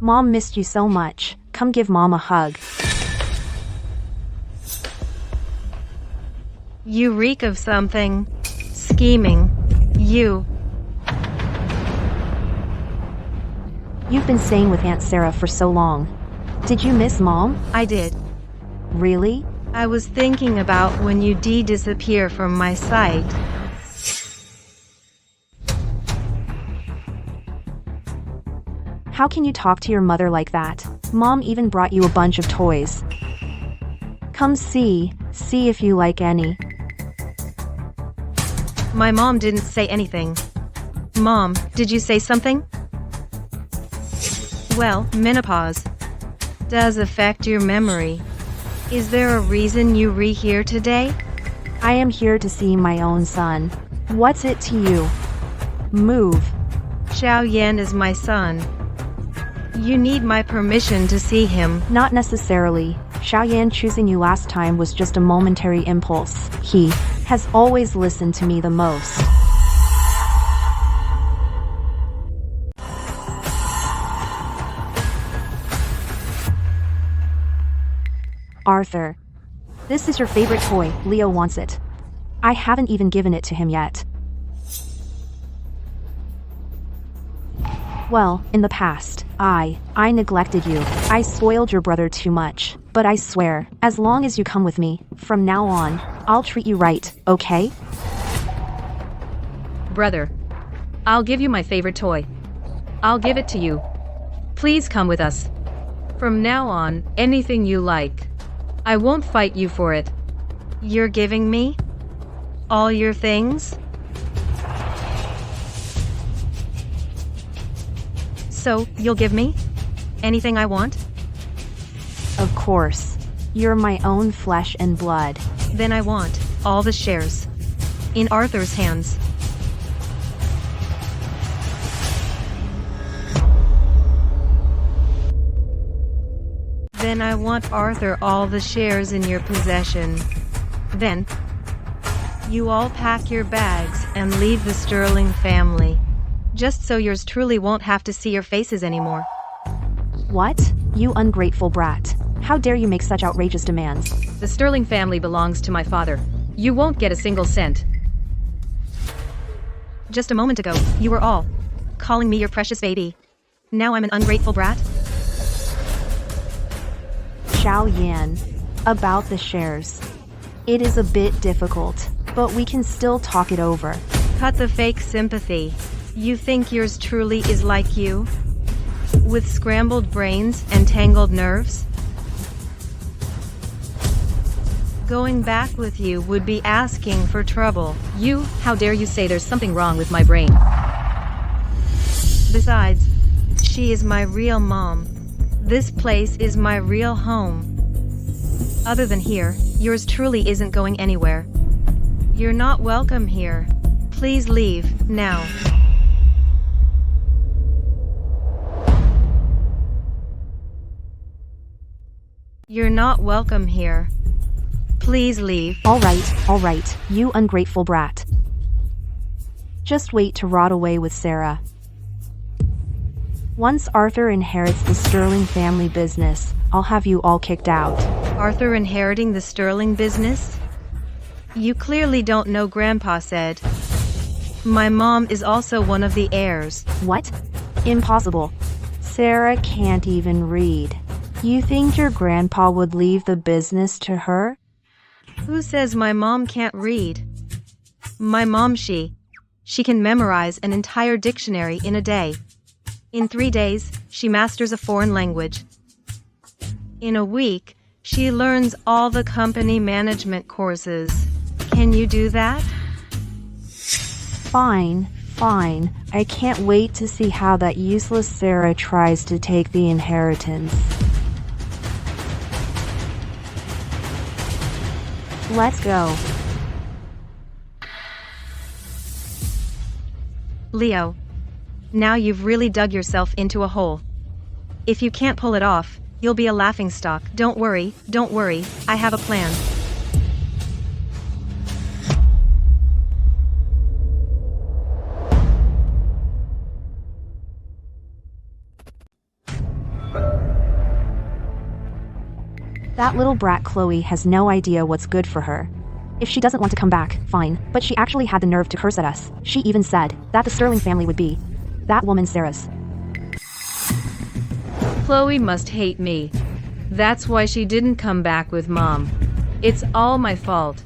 Mom missed you so much. Come give Mom a hug. You reek of something. Scheming. You. You've been staying with Aunt Sarah for so long. Did you miss Mom? I did. Really? I was thinking about when you disappear from my sight. How can you talk to your mother like that? Mom even brought you a bunch of toys. Come see if you like any. My mom didn't say anything. Mom, did you say something? Well, menopause does affect your memory. Is there a reason you here today? I am here to see my own son. What's it to you? Move. Xiao Yan is my son. You need my permission to see him. Not necessarily. Xiaoyan choosing you last time was just a momentary impulse. He has always listened to me the most. Arthur. This is your favorite toy. Leo wants it. I haven't even given it to him yet. Well, in the past, I neglected you. I spoiled your brother too much. But I swear, as long as you come with me, from now on, I'll treat you right, okay? Brother, I'll give you my favorite toy. I'll give it to you. Please come with us. From now on, anything you like. I won't fight you for it. You're giving me all your things? So, you'll give me anything I want? Of course. You're my own flesh and blood. Then I want all the shares in Arthur's hands. Then I want Arthur all the shares in your possession. Then you all pack your bags and leave the Sterling family. Just so yours truly won't have to see your faces anymore. What? You ungrateful brat. How dare you make such outrageous demands? The Sterling family belongs to my father. You won't get a single cent. Just a moment ago, you were all calling me your precious baby. Now I'm an ungrateful brat? Xiao Yan. About the shares. It is a bit difficult, but we can still talk it over. Cut the fake sympathy. You think yours truly is like you? With scrambled brains and tangled nerves? Going back with you would be asking for trouble. How dare you say there's something wrong with my brain? Besides, she is my real mom. This place is my real home. Other than here, yours truly isn't going anywhere. You're not welcome here. Please leave, now. You're not welcome here. Please leave. All right, you ungrateful brat. Just wait to rot away with Sarah. Once Arthur inherits the Sterling family business, I'll have you all kicked out. Arthur inheriting the Sterling business? You clearly don't know Grandpa said. My mom is also one of the heirs. What? Impossible. Sarah can't even read. You think your grandpa would leave the business to her? Who says my mom can't read? My mom, she can memorize an entire dictionary in a day. In 3 days, she masters a foreign language. In a week, she learns all the company management courses. Can you do that? Fine. I can't wait to see how that useless Sarah tries to take the inheritance. Let's go. Leo, now you've really dug yourself into a hole. If you can't pull it off, you'll be a laughingstock. Don't worry, I have a plan. That little brat Chloe has no idea what's good for her. If she doesn't want to come back, fine, but she actually had the nerve to curse at us. She even said that the Sterling family would be that woman Sarah's. Chloe must hate me. That's why she didn't come back with Mom. It's all my fault.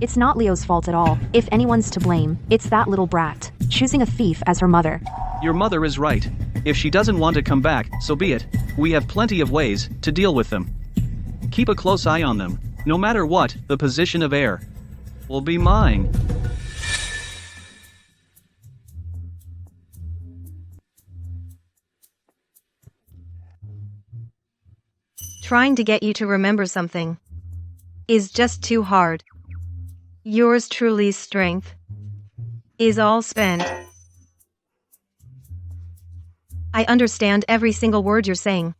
It's not Leo's fault at all. If anyone's to blame, it's that little brat, choosing a thief as her mother. Your mother is right. If she doesn't want to come back, so be it. We have plenty of ways to deal with them. Keep a close eye on them. No matter what, the position of heir will be mine. Trying to get you to remember something is just too hard. Yours truly's strength is all spent. I understand every single word you're saying,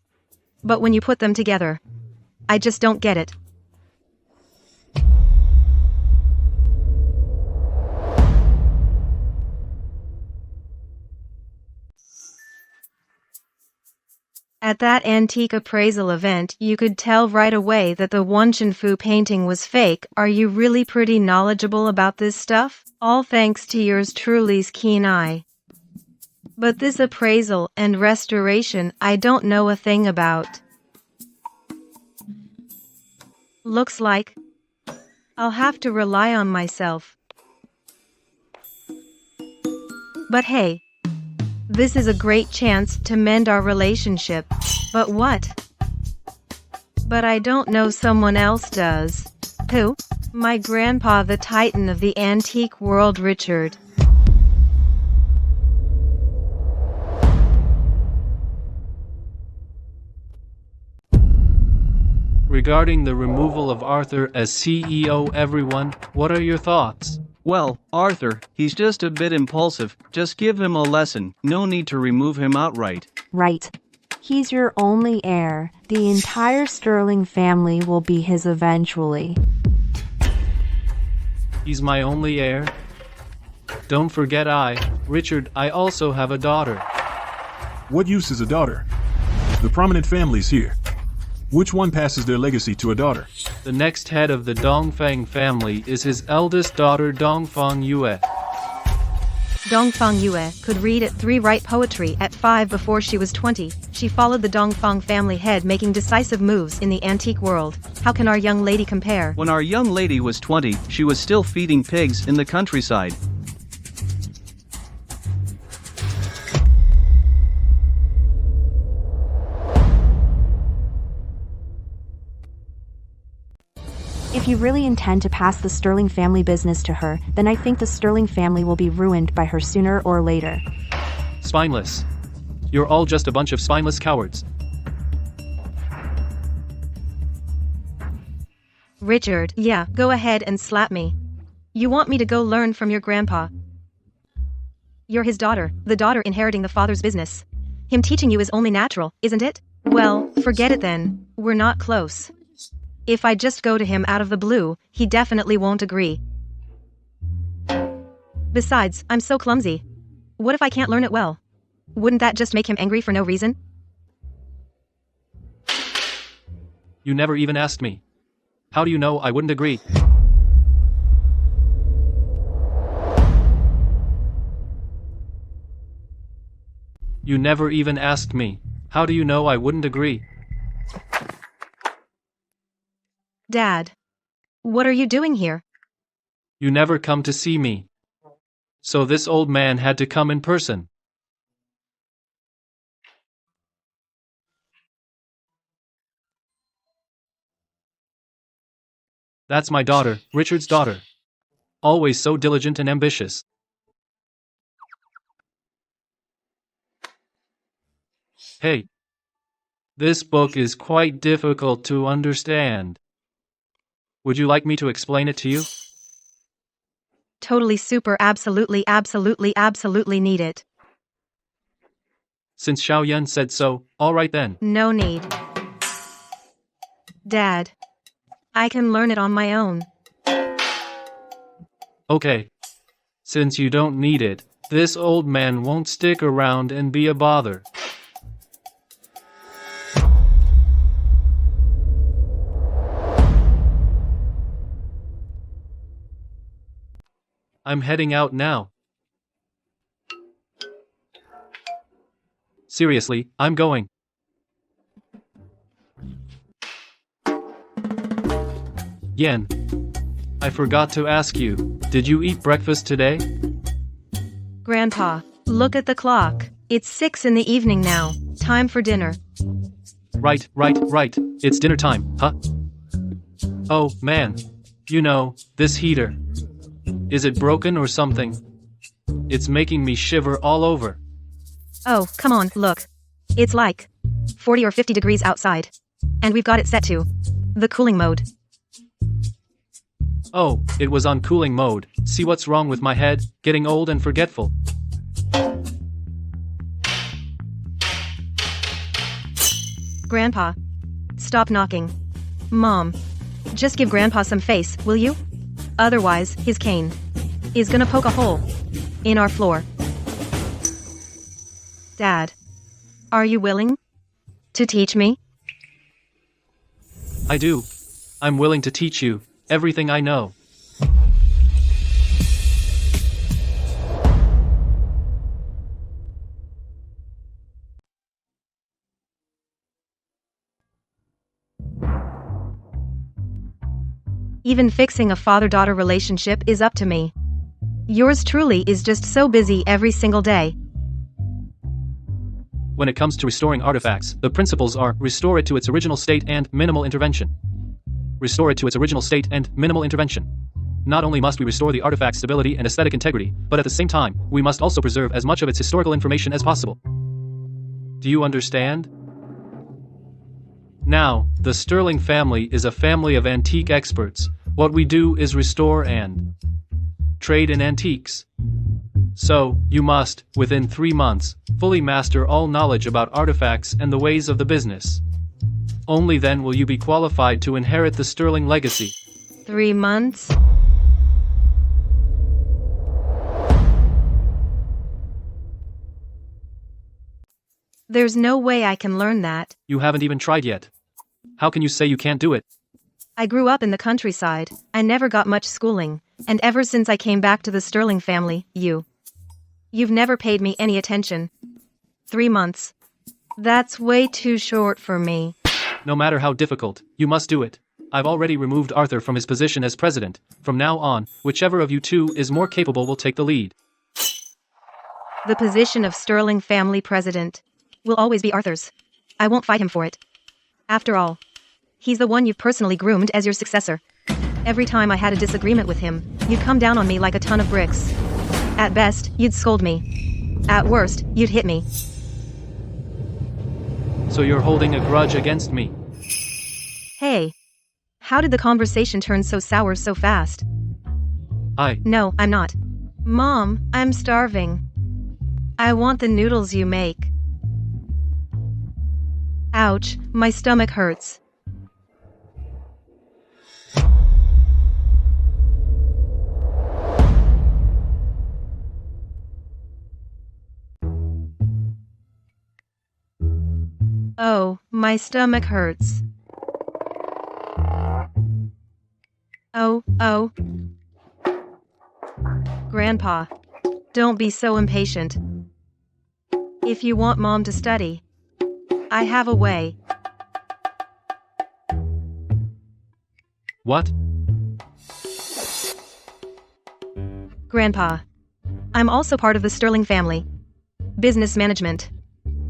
but when you put them together, I just don't get it. At that antique appraisal event, you could tell right away that the Fu painting was fake. Are you really pretty knowledgeable about this stuff? All thanks to yours truly's keen eye. But this appraisal and restoration, I don't know a thing about. Looks like I'll have to rely on myself. But hey, this is a great chance to mend our relationship. But what? But I don't know, someone else does. Who? My grandpa, the titan of the antique world, Richard. Regarding the removal of Arthur as CEO, everyone, what are your thoughts? Well, Arthur, he's just a bit impulsive. Just give him a lesson. No need to remove him outright. Right. He's your only heir. The entire Sterling family will be his eventually. He's my only heir. Don't forget Richard, I also have a daughter. What use is a daughter? The prominent families here. Which one passes their legacy to a daughter? The next head of the Dongfang family is his eldest daughter, Dongfang Yue. Dongfang Yue could read at 3, write poetry at 5 before she was 20. She followed the Dongfang family head, making decisive moves in the antique world. How can our young lady compare? When our young lady was 20, she was still feeding pigs in the countryside. If you really intend to pass the Sterling family business to her, then I think the Sterling family will be ruined by her sooner or later. Spineless. You're all just a bunch of spineless cowards. Richard, yeah, go ahead and slap me. You want me to go learn from your grandpa? You're his daughter, the daughter inheriting the father's business. Him teaching you is only natural, isn't it? Well, forget it then. We're not close. If I just go to him out of the blue, he definitely won't agree. Besides, I'm so clumsy. What if I can't learn it well? Wouldn't that just make him angry for no reason? You never even asked me. How do you know I wouldn't agree? You never even asked me. How do you know I wouldn't agree? Dad, what are you doing here? You never come to see me. So this old man had to come in person. That's my daughter, Richard's daughter. Always so diligent and ambitious. Hey. This book is quite difficult to understand. Would you like me to explain it to you? Totally, super, absolutely, absolutely, absolutely need it. Since Xiaoyan said so, all right then. No need. Dad, I can learn it on my own. Okay. Since you don't need it, this old man won't stick around and be a bother. I'm heading out now. Seriously, I'm going. Yan, I forgot to ask you, did you eat breakfast today? Grandpa, look at the clock. It's 6 in the evening now. Time for dinner. Right. It's dinner time, huh? Oh, man. You know, this heater. Is it broken or something? It's making me shiver all over. Oh, come on, look. It's like 40 or 50 degrees outside. And we've got it set to the cooling mode. Oh, it was on cooling mode. See what's wrong with my head? Getting old and forgetful. Grandpa, stop knocking. Mom, just give Grandpa some face, will you? Otherwise, his cane is gonna poke a hole in our floor. Dad, are you willing to teach me? I do. I'm willing to teach you everything I know. Even fixing a father-daughter relationship is up to me. Yours truly is just so busy every single day. When it comes to restoring artifacts, the principles are restore it to its original state and minimal intervention. Restore it to its original state and minimal intervention. Not only must we restore the artifact's stability and aesthetic integrity, but at the same time, we must also preserve as much of its historical information as possible. Do you understand? Now, the Sterling family is a family of antique experts. What we do is restore and trade in antiques. So, you must, within 3 months, fully master all knowledge about artifacts and the ways of the business. Only then will you be qualified to inherit the Sterling legacy. 3 months? There's no way I can learn that. You haven't even tried yet. How can you say you can't do it? I grew up in the countryside. I never got much schooling. And ever since I came back to the Sterling family, you've never paid me any attention. 3 months. That's way too short for me. No matter how difficult, you must do it. I've already removed Arthur from his position as president. From now on, whichever of you two is more capable will take the lead. The position of Sterling family president will always be Arthur's. I won't fight him for it. After all, he's the one you've personally groomed as your successor. Every time I had a disagreement with him, you'd come down on me like a ton of bricks. At best, you'd scold me. At worst, you'd hit me. So you're holding a grudge against me? Hey, how did the conversation turn so sour so fast? No, I'm not. Mom, I'm starving. I want the noodles you make. Ouch, my stomach hurts. Oh, my stomach hurts. Oh. Grandpa, don't be so impatient. If you want Mom to study, I have a way. What? Grandpa, I'm also part of the Sterling family. Business management.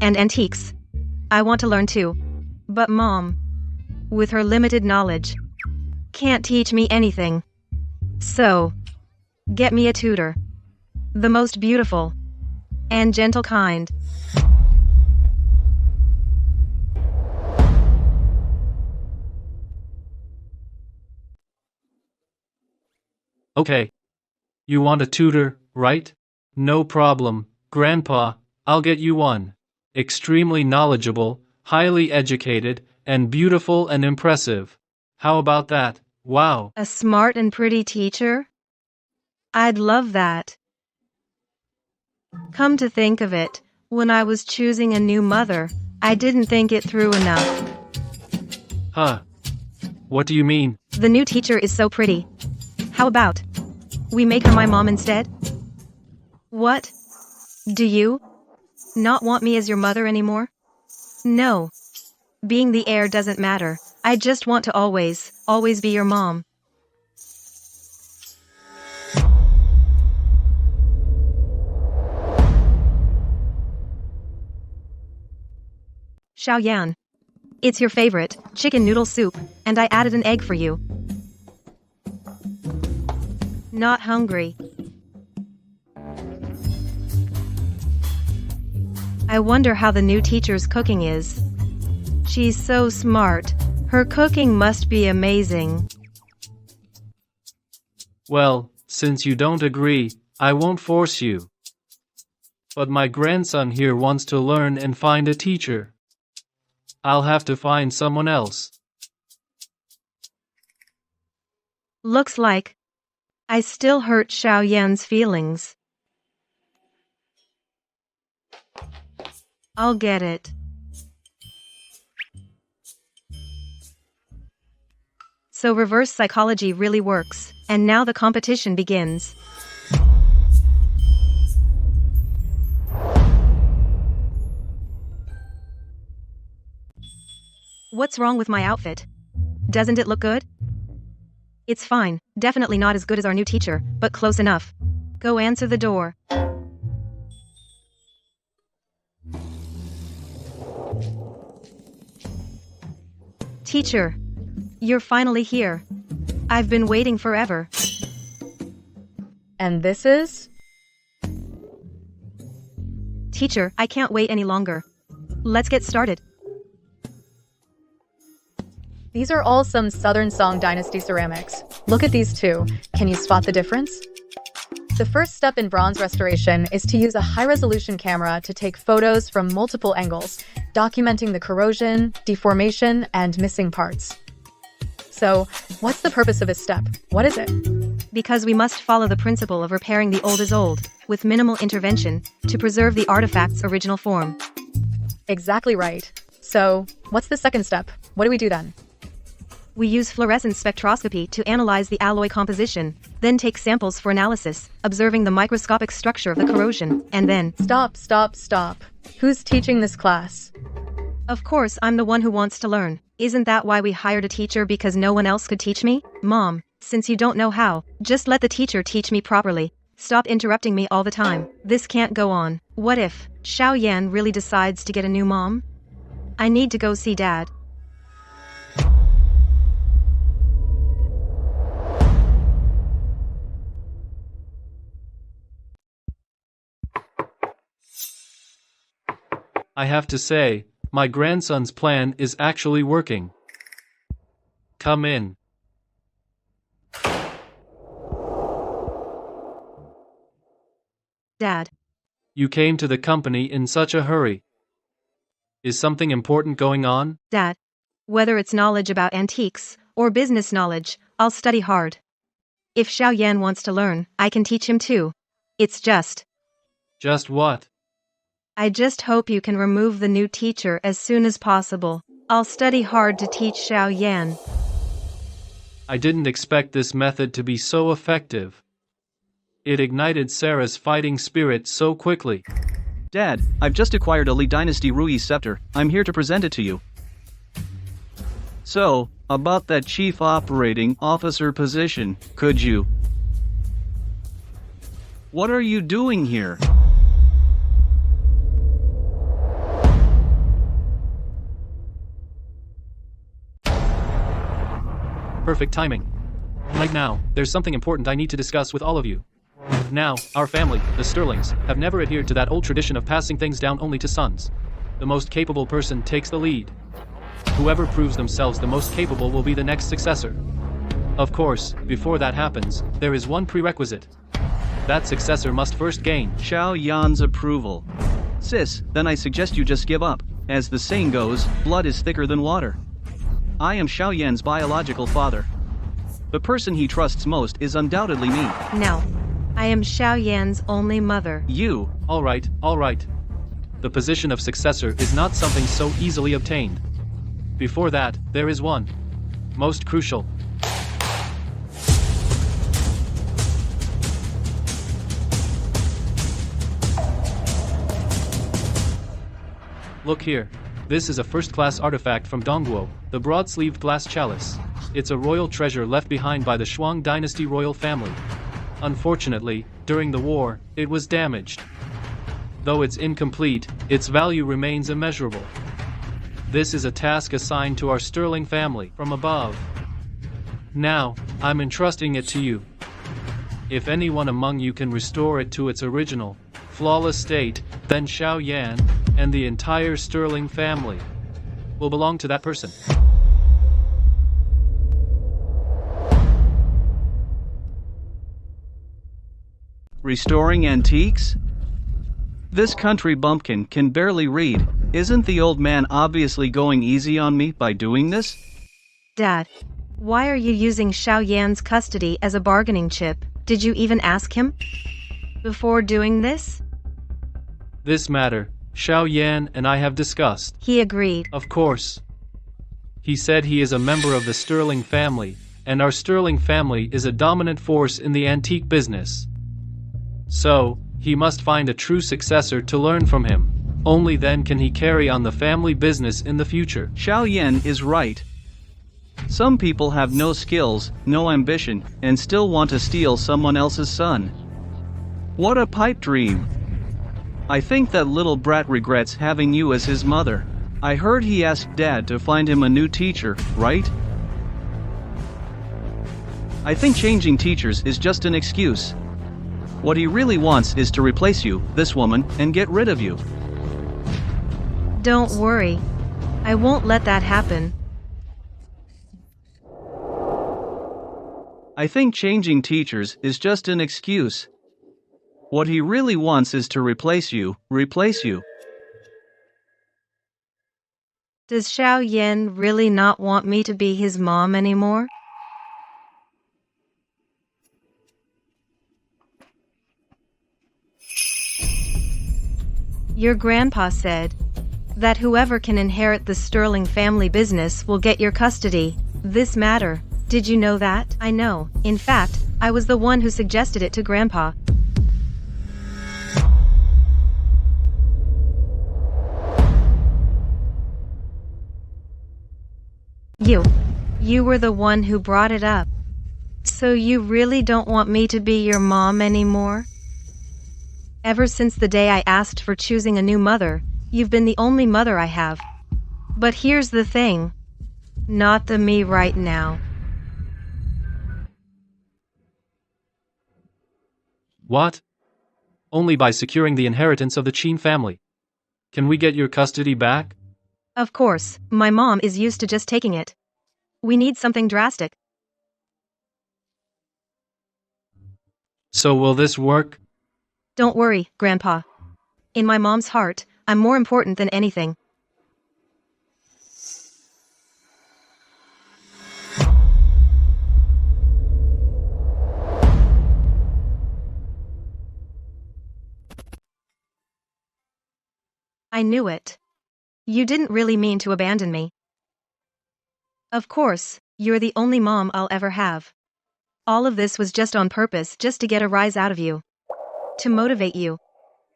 And antiques. I want to learn too. But Mom, with her limited knowledge, can't teach me anything. So, get me a tutor. The most beautiful and gentle kind. Okay. You want a tutor, right? No problem, Grandpa, I'll get you one. Extremely knowledgeable, highly educated, and beautiful and impressive. How about that? Wow. A smart and pretty teacher? I'd love that. Come to think of it, when I was choosing a new mother, I didn't think it through enough. Huh. What do you mean? The new teacher is so pretty. How about we make her my mom instead? What? Do you not want me as your mother anymore? No. Being the heir doesn't matter. I just want to always be your mom. Xiaoyan. It's your favorite, chicken noodle soup, and I added an egg for you. Not hungry. I wonder how the new teacher's cooking is. She's so smart. Her cooking must be amazing. Well, since you don't agree, I won't force you. But my grandson here wants to learn and find a teacher. I'll have to find someone else. Looks like I still hurt Xiaoyan's feelings. I'll get it. So reverse psychology really works, and now the competition begins. What's wrong with my outfit? Doesn't it look good? It's fine, definitely not as good as our new teacher, but close enough. Go answer the door. Teacher, you're finally here. I've been waiting forever. And this is? Teacher, I can't wait any longer. Let's get started. These are all some Southern Song Dynasty ceramics. Look at these two. Can you spot the difference? The first step in bronze restoration is to use a high-resolution camera to take photos from multiple angles, documenting the corrosion, deformation, and missing parts. So, what's the purpose of this step? What is it? Because we must follow the principle of repairing the old as old, with minimal intervention, to preserve the artifact's original form. Exactly right. So, what's the second step? What do we do then? We use fluorescence spectroscopy to analyze the alloy composition, then take samples for analysis, observing the microscopic structure of the corrosion, and then… Stop. Who's teaching this class? Of course, I'm the one who wants to learn. Isn't that why we hired a teacher, because no one else could teach me? Mom, since you don't know how, just let the teacher teach me properly. Stop interrupting me all the time. This can't go on. What if Xiaoyan really decides to get a new mom? I need to go see Dad. I have to say, my grandson's plan is actually working. Come in. Dad. You came to the company in such a hurry. Is something important going on? Dad. Whether it's knowledge about antiques, or business knowledge, I'll study hard. If Xiaoyan wants to learn, I can teach him too. It's just… Just what? I just hope you can remove the new teacher as soon as possible. I'll study hard to teach Xiaoyan. I didn't expect this method to be so effective. It ignited Sarah's fighting spirit so quickly. Dad, I've just acquired a Li Dynasty Rui scepter. I'm here to present it to you. So, about that chief operating officer position, could you… What are you doing here? Perfect timing. Right now, there's something important I need to discuss with all of you. Now, our family, the Sterlings, have never adhered to that old tradition of passing things down only to sons. The most capable person takes the lead. Whoever proves themselves the most capable will be the next successor. Of course, before that happens, there is one prerequisite. That successor must first gain Xiaoyan's approval. Sis, then I suggest you just give up. As the saying goes, blood is thicker than water. I am Xiaoyan's biological father. The person he trusts most is undoubtedly me. No. I am Xiaoyan's only mother. You. All right. The position of successor is not something so easily obtained. Before that, there is one. Most crucial. Look here. This is a first-class artifact from Dongguo, the broad-sleeved glass chalice. It's a royal treasure left behind by the Shuang Dynasty royal family. Unfortunately, during the war, it was damaged. Though it's incomplete, its value remains immeasurable. This is a task assigned to our Sterling family from above. Now, I'm entrusting it to you. If anyone among you can restore it to its original, flawless state, then Xiao Yan and the entire Sterling family will belong to that person. Restoring antiques? This country bumpkin can barely read. Isn't the old man obviously going easy on me by doing this? Dad, why are you using Xiao Yan's custody as a bargaining chip? Did you even ask him before doing this? This matter, Xiao Yan and I have discussed. He agreed. Of course. He said he is a member of the Sterling family, and our Sterling family is a dominant force in the antique business. So, he must find a true successor to learn from him. Only then can he carry on the family business in the future. Xiao Yan is right. Some people have no skills, no ambition, and still want to steal someone else's son. What a pipe dream. I think that little brat regrets having you as his mother. I heard he asked Dad to find him a new teacher, right? I think changing teachers is just an excuse. What he really wants is to replace you, this woman, and get rid of you. Don't worry. I won't let that happen. I think changing teachers is just an excuse. What he really wants is to replace you, Does Xiao Yan really not want me to be his mom anymore? Your grandpa said that whoever can inherit the Sterling family business will get your custody. This matter. Did you know that? I know. In fact, I was the one who suggested it to Grandpa. You were the one who brought it up. So you really don't want me to be your mom anymore? Ever since the day I asked for choosing a new mother, you've been the only mother I have. But here's the thing. Not the me right now. What? Only by securing the inheritance of the Qin family. Can we get your custody back? Of course, my mom is used to just taking it. We need something drastic. So will this work? Don't worry, Grandpa. In my mom's heart, I'm more important than anything. I knew it. You didn't really mean to abandon me. Of course, you're the only mom I'll ever have. All of this was just on purpose, just to get a rise out of you. To motivate you.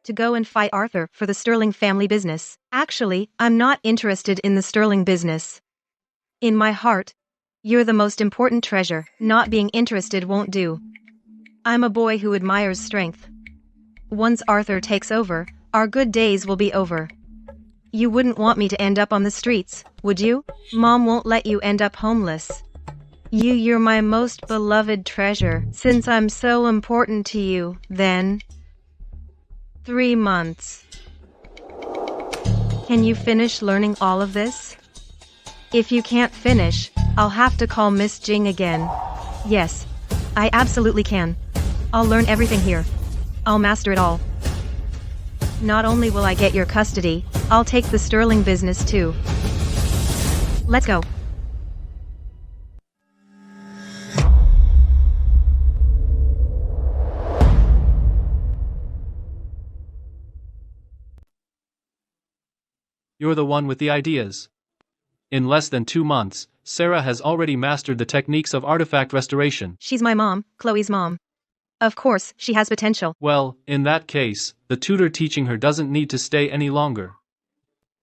To go and fight Arthur for the Sterling family business. Actually, I'm not interested in the Sterling business. In my heart, you're the most important treasure. Not being interested won't do. I'm a boy who admires strength. Once Arthur takes over, our good days will be over. You wouldn't want me to end up on the streets, would you? Mom won't let you end up homeless. You're my most beloved treasure. Since I'm so important to you, then 3 months. Can you finish learning all of this? If you can't finish, I'll have to call Miss Jing again. Yes, I absolutely can. I'll learn everything here. I'll master it all. Not only will I get your custody, I'll take the Sterling business too. Let's go. You're the one with the ideas. In less than 2 months, Sarah has already mastered the techniques of artifact restoration. She's my mom, Chloe's mom. Of course, she has potential. Well, in that case, the tutor teaching her doesn't need to stay any longer.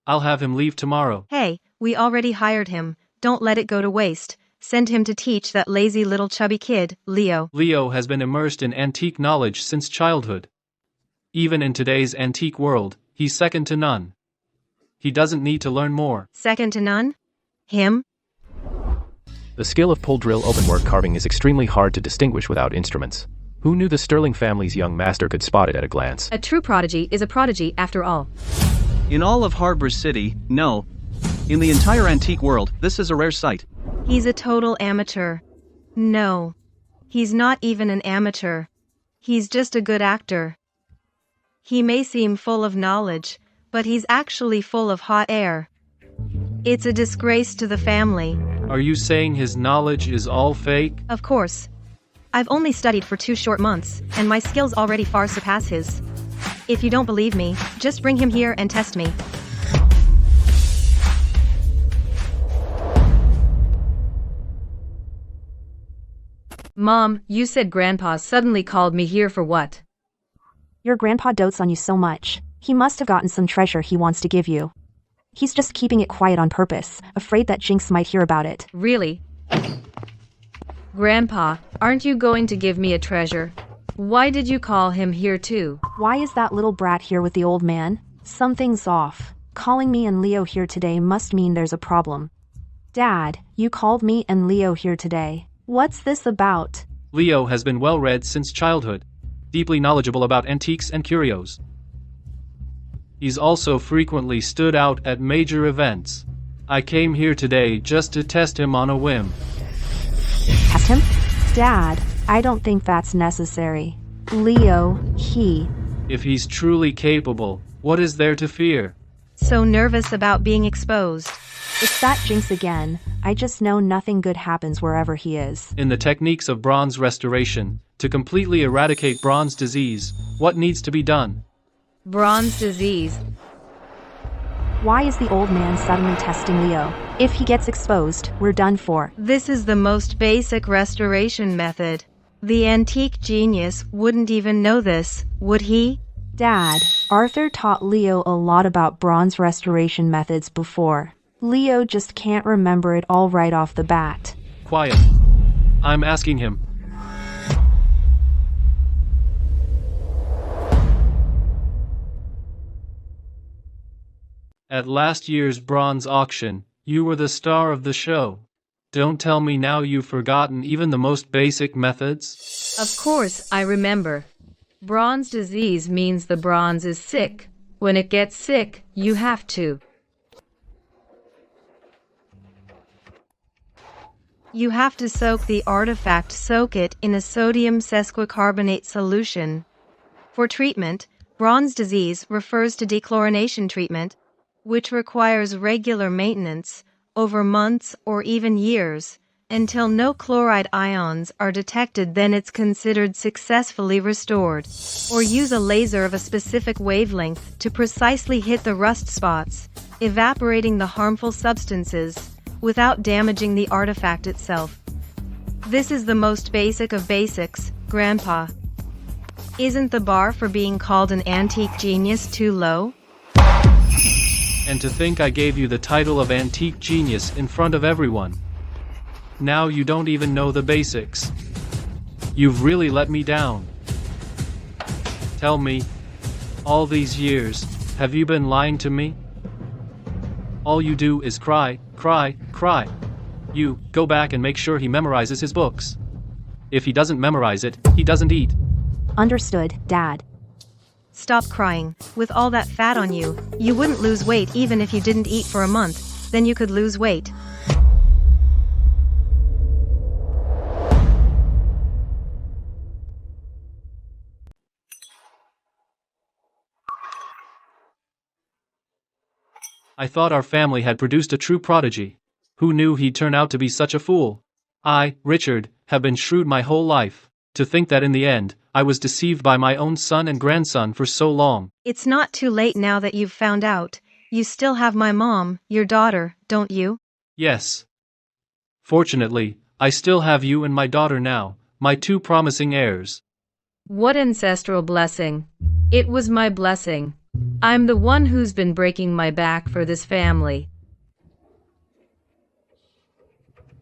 I'll have him leave tomorrow. Hey, we already hired him. Don't let it go to waste. Send him to teach that lazy little chubby kid, Leo. Leo has been immersed in antique knowledge since childhood. Even in today's antique world, he's second to none. He doesn't need to learn more. Second to none? Him? The skill of pull drill openwork carving is extremely hard to distinguish without instruments. Who knew the Sterling family's young master could spot it at a glance? A true prodigy is a prodigy after all. In all of Harbor City, no. In the entire antique world, this is a rare sight. He's a total amateur. No. He's not even an amateur. He's just a good actor. He may seem full of knowledge, but he's actually full of hot air. It's a disgrace to the family. Are you saying his knowledge is all fake? Of course. I've only studied for 2 short months, and my skills already far surpass his. If you don't believe me, just bring him here and test me. Mom, you said Grandpa suddenly called me here for what? Your grandpa dotes on you so much. He must have gotten some treasure he wants to give you. He's just keeping it quiet on purpose, afraid that Jinx might hear about it. Really? Grandpa, aren't you going to give me a treasure? Why did you call him here too? Why is that little brat here with the old man? Something's off. Calling me and Leo here today must mean there's a problem. Dad, you called me and Leo here today. What's this about? Leo has been well read since childhood, deeply knowledgeable about antiques and curios. He's also frequently stood out at major events. I came here today just to test him on a whim. Test him? Dad, I don't think that's necessary. Leo, If he's truly capable, what is there to fear? So nervous about being exposed. It's that Jinx again. I just know nothing good happens wherever he is. In the techniques of bronze restoration, to completely eradicate bronze disease, what needs to be done? Bronze disease. Why is the old man suddenly testing Leo? If he gets exposed, we're done for. This is the most basic restoration method. The antique genius wouldn't even know this, would he? Dad, Arthur taught Leo a lot about bronze restoration methods before. Leo just can't remember it all right off the bat. Quiet. I'm asking him. At last year's bronze auction, you were the star of the show. Don't tell me now you've forgotten even the most basic methods? Of course, I remember. Bronze disease means the bronze is sick. When it gets sick, you have to. You have to soak the artifact, soak it in a sodium sesquicarbonate solution. For treatment, bronze disease refers to dechlorination treatment, which requires regular maintenance over months or even years, until no chloride ions are detected. Then it's considered successfully restored. Or use a laser of a specific wavelength to precisely hit the rust spots, evaporating the harmful substances without damaging the artifact itself. This is the most basic of basics, Grandpa. Isn't the bar for being called an antique genius too low? And to think I gave you the title of antique genius in front of everyone. Now you don't even know the basics. You've really let me down. Tell me, all these years, have you been lying to me? All you do is cry, cry, cry. You, go back and make sure he memorizes his books. If he doesn't memorize it, he doesn't eat. Understood, Dad. Stop crying. With all that fat on you, you wouldn't lose weight even if you didn't eat for a month. Then you could lose weight. I thought our family had produced a true prodigy. Who knew he'd turn out to be such a fool? I, Richard, have been shrewd my whole life. To think that in the end, I was deceived by my own son and grandson for so long. It's not too late now that you've found out. You still have my mom, your daughter, don't you? Yes. Fortunately, I still have you and my daughter now, my 2 promising heirs. What ancestral blessing. It was my blessing. I'm the one who's been breaking my back for this family.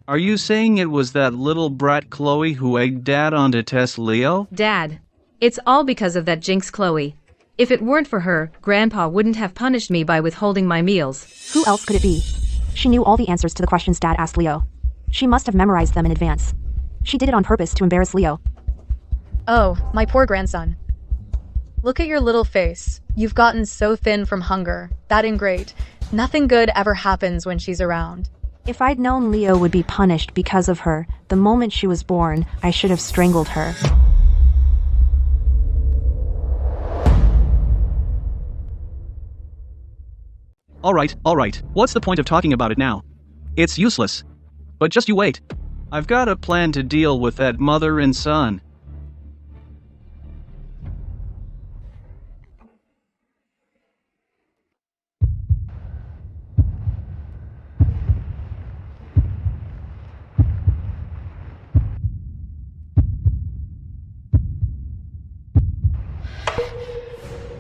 Are you saying it was that little brat Chloe who egged Dad on to test Leo? Dad, it's all because of that Jinx Chloe. If it weren't for her, Grandpa wouldn't have punished me by withholding my meals. Who else could it be? She knew all the answers to the questions Dad asked Leo. She must have memorized them in advance. She did it on purpose to embarrass Leo. Oh, my poor grandson. Look at your little face. You've gotten so thin from hunger. That ingrate. Nothing good ever happens when she's around. If I'd known Leo would be punished because of her, the moment she was born, I should have strangled her. Alright, what's the point of talking about it now? It's useless. But just you wait. I've got a plan to deal with that mother and son.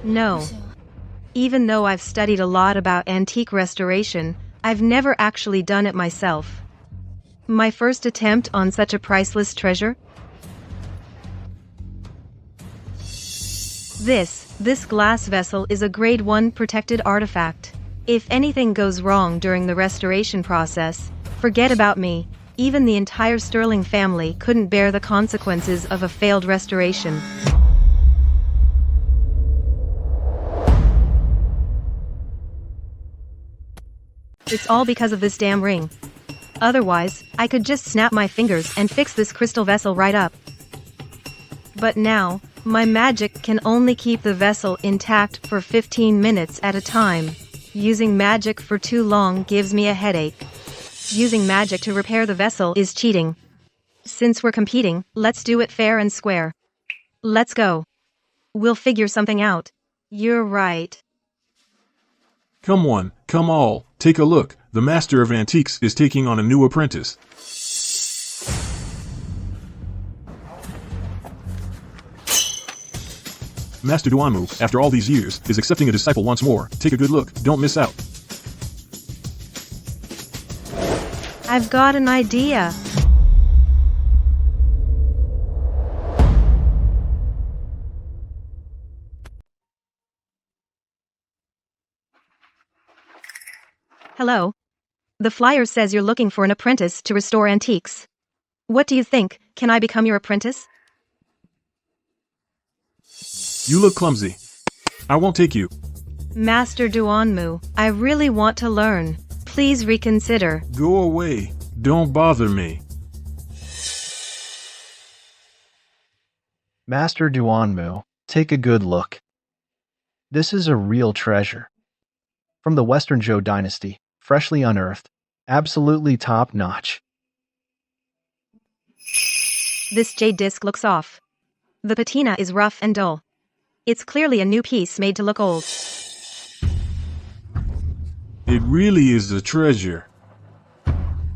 No. Even though I've studied a lot about antique restoration, I've never actually done it myself. My first attempt on such a priceless treasure? This glass vessel is a Grade 1 protected artifact. If anything goes wrong during the restoration process, forget about me. Even the entire Sterling family couldn't bear the consequences of a failed restoration. It's all because of this damn ring. Otherwise, I could just snap my fingers and fix this crystal vessel right up. But now, my magic can only keep the vessel intact for 15 minutes at a time. Using magic for too long gives me a headache. Using magic to repair the vessel is cheating. Since we're competing, let's do it fair and square. Let's go. We'll figure something out. You're right. Come on, come all, take a look. The master of antiques is taking on a new apprentice. Master Duanmu, after all these years, is accepting a disciple once more. Take a good look, don't miss out. I've got an idea. Hello. The flyer says you're looking for an apprentice to restore antiques. What do you think? Can I become your apprentice? You look clumsy. I won't take you. Master Duanmu, I really want to learn. Please reconsider. Go away. Don't bother me. Master Duanmu, take a good look. This is a real treasure. From the Western Zhou dynasty, freshly unearthed, absolutely top-notch. This jade disc looks off. The patina is rough and dull. It's clearly a new piece made to look old. It really is a treasure.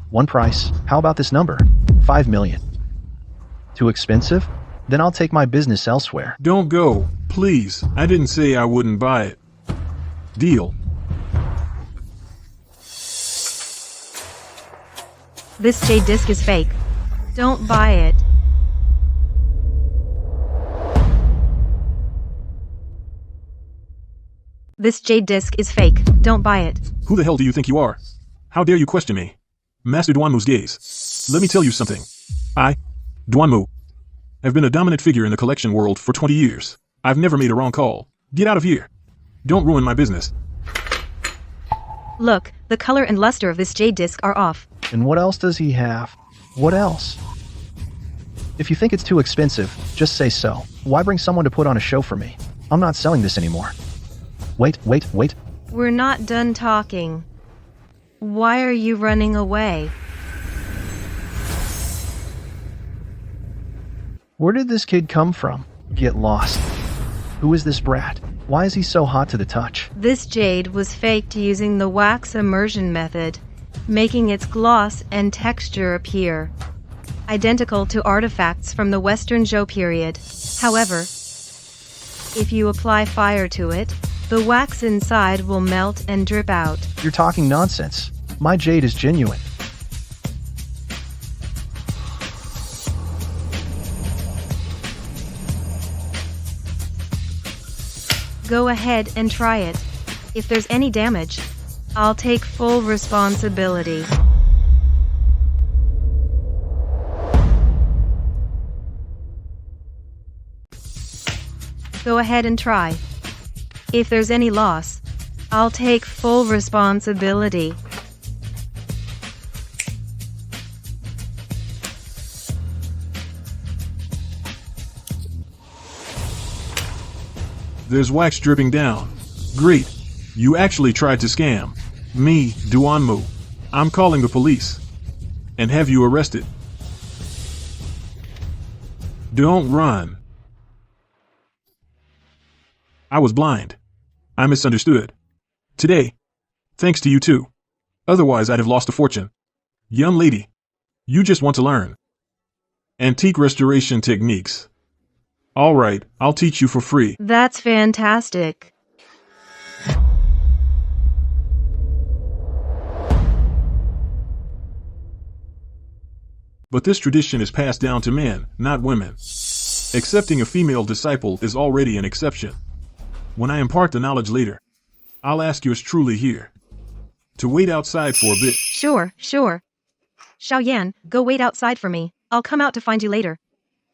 One price. How about this number? 5 million. Too expensive? Then I'll take my business elsewhere. Don't go, please. I didn't say I wouldn't buy it. Deal. This jade disc is fake. Don't buy it. This jade disc is fake. Don't buy it. Who the hell do you think you are? How dare you question me? Master Duanmu's gaze. Let me tell you something. I, Duanmu, have been a dominant figure in the collection world for 20 years. I've never made a wrong call. Get out of here. Don't ruin my business. Look, the color and luster of this jade disc are off. And what else does he have? What else? If you think it's too expensive, just say so. Why bring someone to put on a show for me? I'm not selling this anymore. Wait. We're not done talking. Why are you running away? Where did this kid come from? Get lost. Who is this brat? Why is he so hot to the touch? This jade was faked using the wax immersion method, making its gloss and texture appear identical to artifacts from the Western Zhou period. However, if you apply fire to it, the wax inside will melt and drip out. You're talking nonsense. My jade is genuine. Go ahead and try it. If there's any damage, I'll take full responsibility. Go ahead and try. If there's any loss, I'll take full responsibility. There's wax dripping down. Great. You actually tried to scam me, Duanmu. I'm calling the police and have you arrested. Don't run. I was blind. I misunderstood. Today, thanks to you too. Otherwise I'd have lost a fortune. Young lady, you just want to learn antique restoration techniques. All right, I'll teach you for free. That's fantastic. But this tradition is passed down to men, not women. Accepting a female disciple is already an exception. When I impart the knowledge later, I'll ask yours truly here to wait outside for a bit. Sure. Xiaoyan, go wait outside for me. I'll come out to find you later.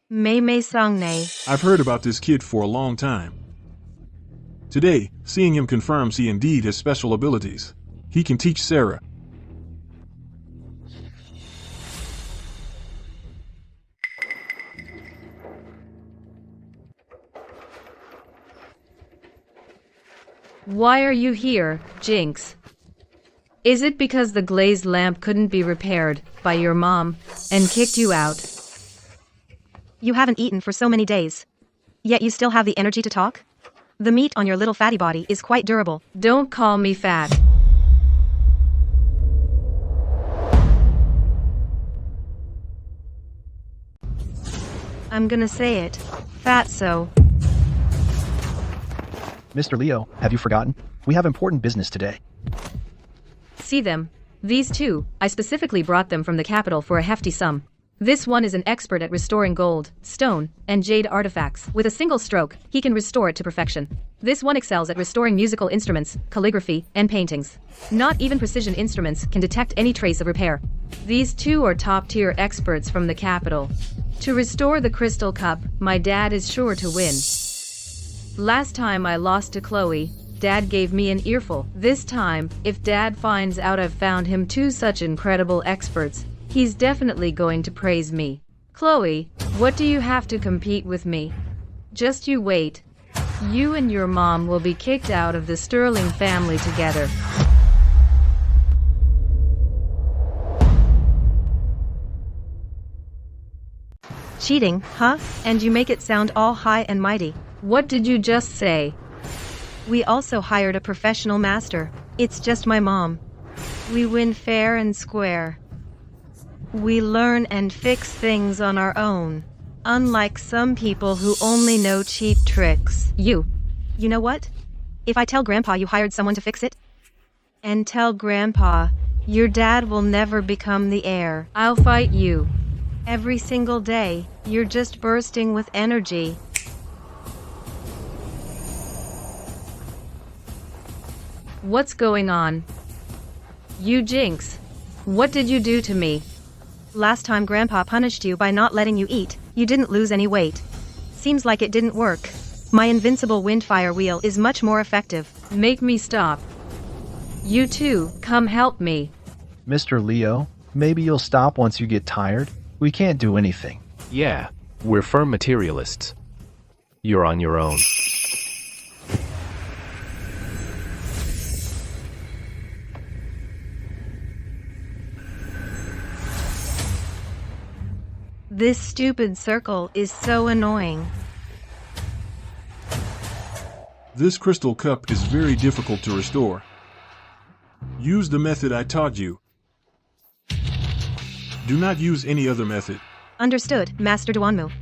Mei Song Ne. I've heard about this kid for a long time. Today, seeing him confirms he indeed has special abilities. He can teach Sarah. Why are you here, Jinx? Is it because the glazed lamp couldn't be repaired by your mom and kicked you out? You haven't eaten for so many days. Yet you still have the energy to talk? The meat on your little fatty body is quite durable. Don't call me fat. I'm gonna say it. Fatso. Mr. Leo, have you forgotten? We have important business today. See them. These two, I specifically brought them from the capital for a hefty sum. This one is an expert at restoring gold, stone, and jade artifacts. With a single stroke, he can restore it to perfection. This one excels at restoring musical instruments, calligraphy, and paintings. Not even precision instruments can detect any trace of repair. These two are top-tier experts from the capital. To restore the crystal cup, my dad is sure to win. Last time I lost to Chloe, Dad gave me an earful. This time, if Dad finds out I've found him two such incredible experts, he's definitely going to praise me. Chloe, what do you have to compete with me? Just you wait. You and your mom will be kicked out of the Sterling family together. Cheating, huh? And you make it sound all high and mighty. What did you just say? We also hired a professional master. It's just my mom. We win fair and square. We learn and fix things on our own. Unlike some people who only know cheap tricks. You know what? If I tell Grandpa you hired someone to fix it? And tell Grandpa, your dad will never become the heir. I'll fight you. Every single day, you're just bursting with energy. What's going on? You Jinx, what did you do to me? Last time Grandpa punished you by not letting you eat, you didn't lose any weight. Seems like it didn't work. My invincible windfire wheel is much more effective. Make me stop. You two, come help me. Mr. Leo, maybe you'll stop once you get tired. We can't do anything. Yeah, we're firm materialists. You're on your own. This stupid circle is so annoying. This crystal cup is very difficult to restore. Use the method I taught you. Do not use any other method. Understood, Master Duanmu.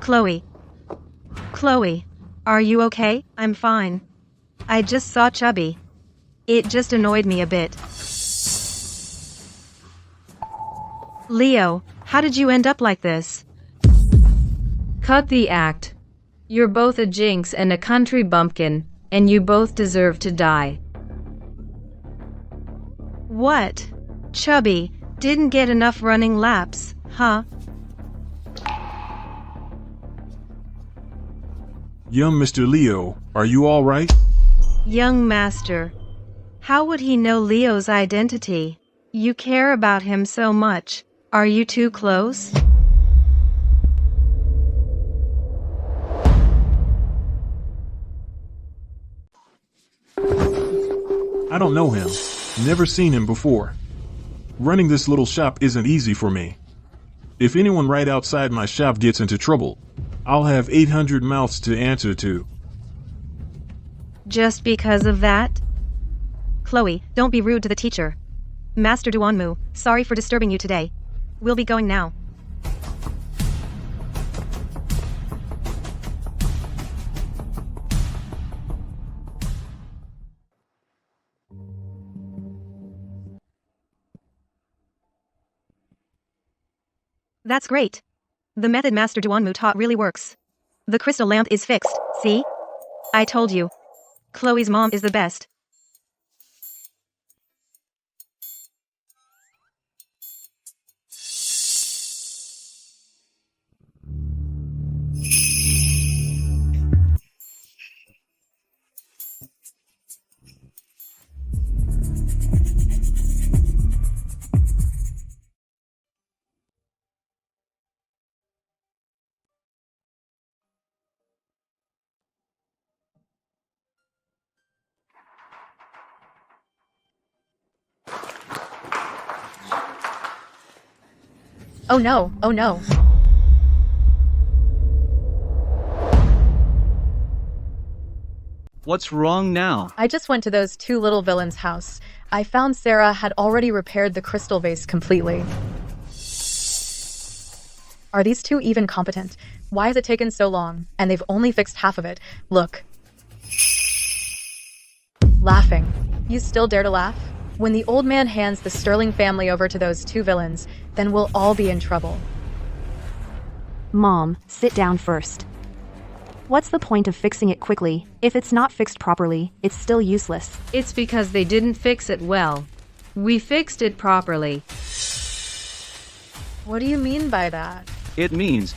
Chloe. Are you okay? I'm fine. I just saw Chubby. It just annoyed me a bit. Leo, how did you end up like this? Cut the act. You're both a jinx and a country bumpkin, and you both deserve to die. What? Chubby didn't get enough running laps, huh? Young Mr. Leo, are you all right? Young master. How would he know Leo's identity? You care about him so much. Are you too close? I don't know him. Never seen him before. Running this little shop isn't easy for me. If anyone right outside my shop gets into trouble, I'll have 800 mouths to answer to. Just because of that? Chloe, don't be rude to the teacher. Master Duanmu, sorry for disturbing you today. We'll be going now. That's great. The method Master Duanmu taught really works. The crystal lamp is fixed, see? I told you. Chloe's mom is the best. Oh no, oh no. What's wrong now? I just went to those two little villains' house. I found Sarah had already repaired the crystal vase completely. Are these two even competent? Why has it taken so long? And they've only fixed half of it. Look. Laughing. You still dare to laugh? When the old man hands the Sterling family over to those two villains, then we'll all be in trouble. Mom, sit down first. What's the point of fixing it quickly? If it's not fixed properly, it's still useless. It's because they didn't fix it well. We fixed it properly. What do you mean by that? It means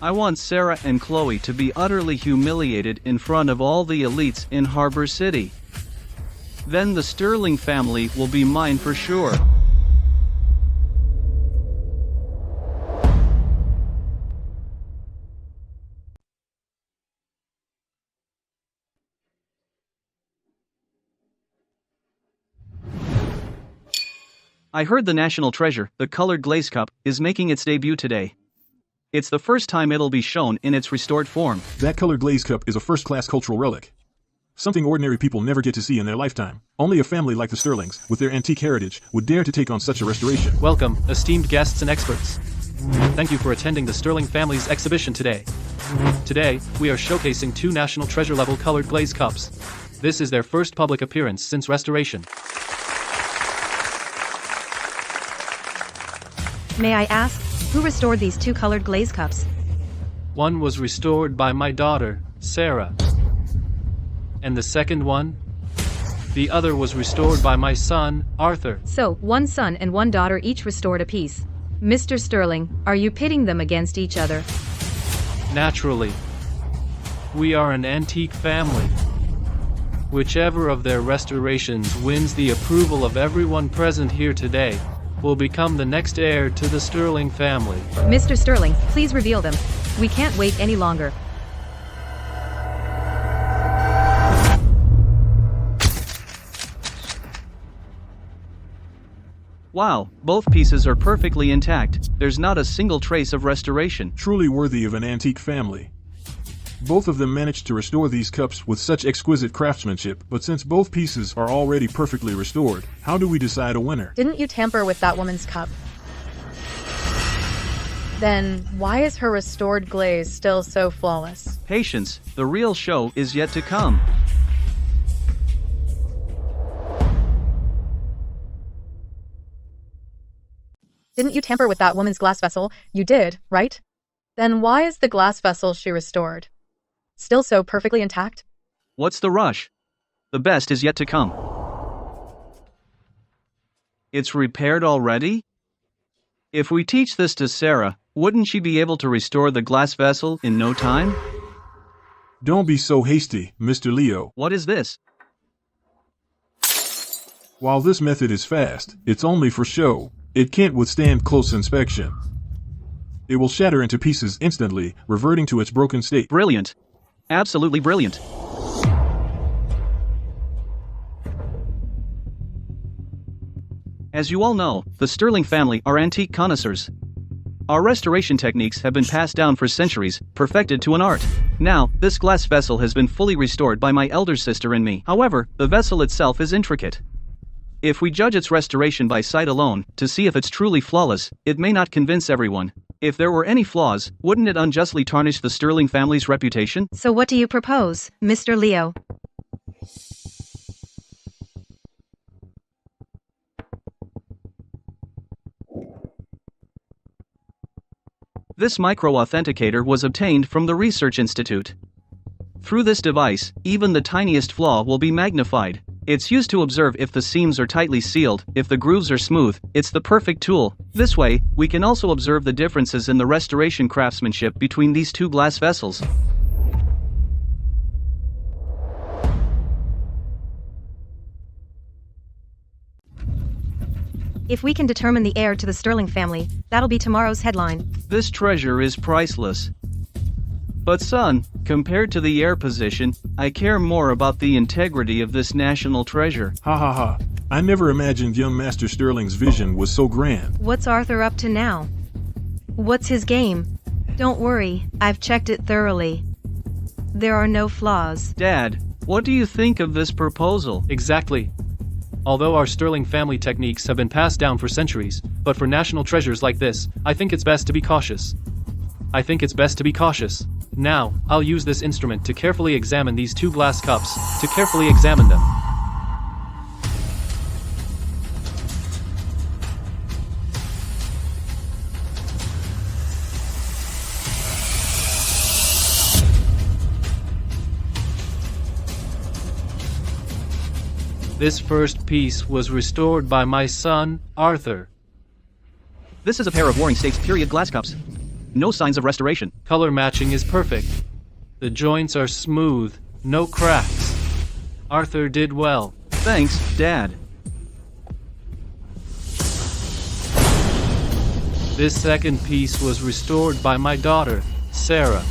I want Sarah and Chloe to be utterly humiliated in front of all the elites in Harbor City. Then the Sterling family will be mine for sure. I heard the national treasure, the colored glaze cup, is making its debut today. It's the first time it'll be shown in its restored form. That colored glaze cup is a first-class cultural relic. Something ordinary people never get to see in their lifetime. Only a family like the Sterlings, with their antique heritage, would dare to take on such a restoration. Welcome, esteemed guests and experts. Thank you for attending the Sterling family's exhibition today. Today, we are showcasing two national treasure-level colored glaze cups. This is their first public appearance since restoration. May I ask, who restored these two colored glaze cups? One was restored by my daughter, Sarah. And the second one? The other was restored by my son, Arthur. So, one son and one daughter each restored a piece. Mr. Sterling, are you pitting them against each other? Naturally. We are an antique family. Whichever of their restorations wins the approval of everyone present here today will become the next heir to the Sterling family. Mr. Sterling, please reveal them. We can't wait any longer. Wow, both pieces are perfectly intact. There's not a single trace of restoration. Truly worthy of an antique family. Both of them managed to restore these cups with such exquisite craftsmanship, but since both pieces are already perfectly restored, how do we decide a winner? Didn't you tamper with that woman's cup? Then why is her restored glaze still so flawless? Patience, the real show is yet to come. Didn't you tamper with that woman's glass vessel? You did, right? Then why is the glass vessel she restored still so perfectly intact? What's the rush? The best is yet to come. It's repaired already? If we teach this to Sarah, wouldn't she be able to restore the glass vessel in no time? Don't be so hasty, Mr. Leo. What is this? While this method is fast, it's only for show. It can't withstand close inspection. It will shatter into pieces instantly, reverting to its broken state. Brilliant. Absolutely brilliant. As you all know, the Sterling family are antique connoisseurs. Our restoration techniques have been passed down for centuries, perfected to an art. Now, this glass vessel has been fully restored by my elder sister and me. However, the vessel itself is intricate. If we judge its restoration by sight alone, to see if it's truly flawless, it may not convince everyone. If there were any flaws, wouldn't it unjustly tarnish the Sterling family's reputation? So what do you propose, Mr. Leo? This micro-authenticator was obtained from the Research Institute. Through this device, even the tiniest flaw will be magnified. It's used to observe if the seams are tightly sealed, if the grooves are smooth. It's the perfect tool. This way, we can also observe the differences in the restoration craftsmanship between these two glass vessels. If we can determine the heir to the Sterling family, that'll be tomorrow's headline. This treasure is priceless. But son, compared to the heir position, I care more about the integrity of this national treasure. Ha ha ha. I never imagined young Master Sterling's vision was so grand. What's Arthur up to now? What's his game? Don't worry, I've checked it thoroughly. There are no flaws. Dad, what do you think of this proposal? Exactly. Although our Sterling family techniques have been passed down for centuries, but for national treasures like this, I think it's best to be cautious. Now, I'll use this instrument to carefully examine these two glass cups, to carefully examine them. This first piece was restored by my son, Arthur. This is a pair of Warring States period glass cups. No signs of restoration. Color matching is perfect. The joints are smooth, no cracks. Arthur did well. Thanks, Dad. This second piece was restored by my daughter, Sarah.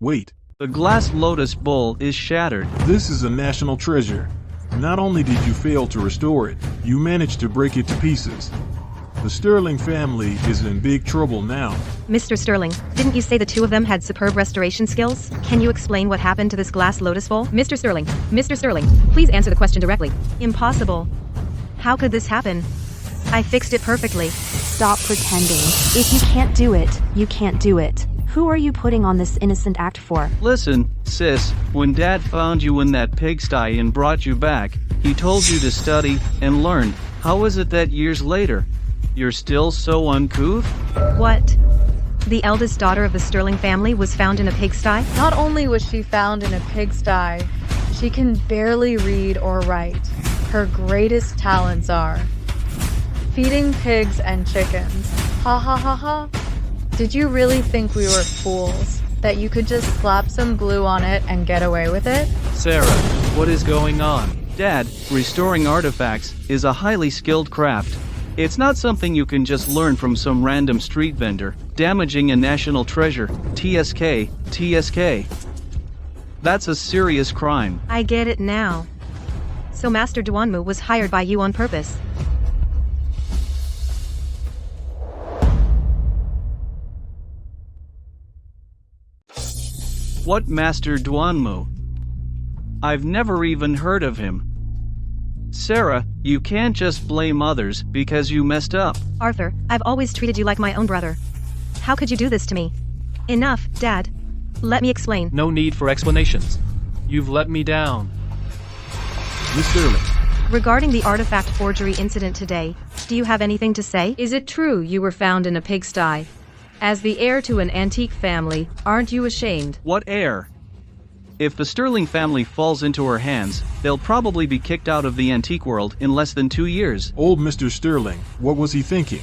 Wait, The glass lotus bowl is shattered. this is a national treasure. Not only did you fail to restore it, you managed to break it to pieces. The Sterling family is in big trouble now. Mr. Sterling, didn't you say the two of them had superb restoration skills? Can you explain what happened to this glass lotus bowl? Mr. Sterling, please answer the question directly. Impossible. How could this happen? I fixed it perfectly. Stop pretending. If you can't do it, you can't do it. Who are you putting on this innocent act for? Listen, sis, when Dad found you in that pigsty and brought you back, he told you to study and learn. How is it that years later, you're still so uncouth? What? The eldest daughter of the Sterling family was found in a pigsty? Not only was she found in a pigsty, she can barely read or write. Her greatest talents are feeding pigs and chickens. Ha ha ha ha. Did you really think we were fools? That you could just slap some glue on it and get away with it? Sarah, what is going on? Dad, restoring artifacts is a highly skilled craft. It's not something you can just learn from some random street vendor. Damaging a national treasure, TSK. That's a serious crime. I get it now. So Master Duanmu was hired by you on purpose. What Master Duanmu? I've never even heard of him. Sarah, you can't just blame others because you messed up. Arthur, I've always treated you like my own brother. How could you do this to me? Enough, Dad. Let me explain. No need for explanations. You've let me down. Miss Sterling, Regarding the artifact forgery incident today, do you have anything to say? Is it true you were found in a pigsty? As the heir to an antique family, aren't you ashamed? What heir? If the Sterling family falls into her hands, they'll probably be kicked out of the antique world in less than 2 years. old Mr. Sterling, what was he thinking?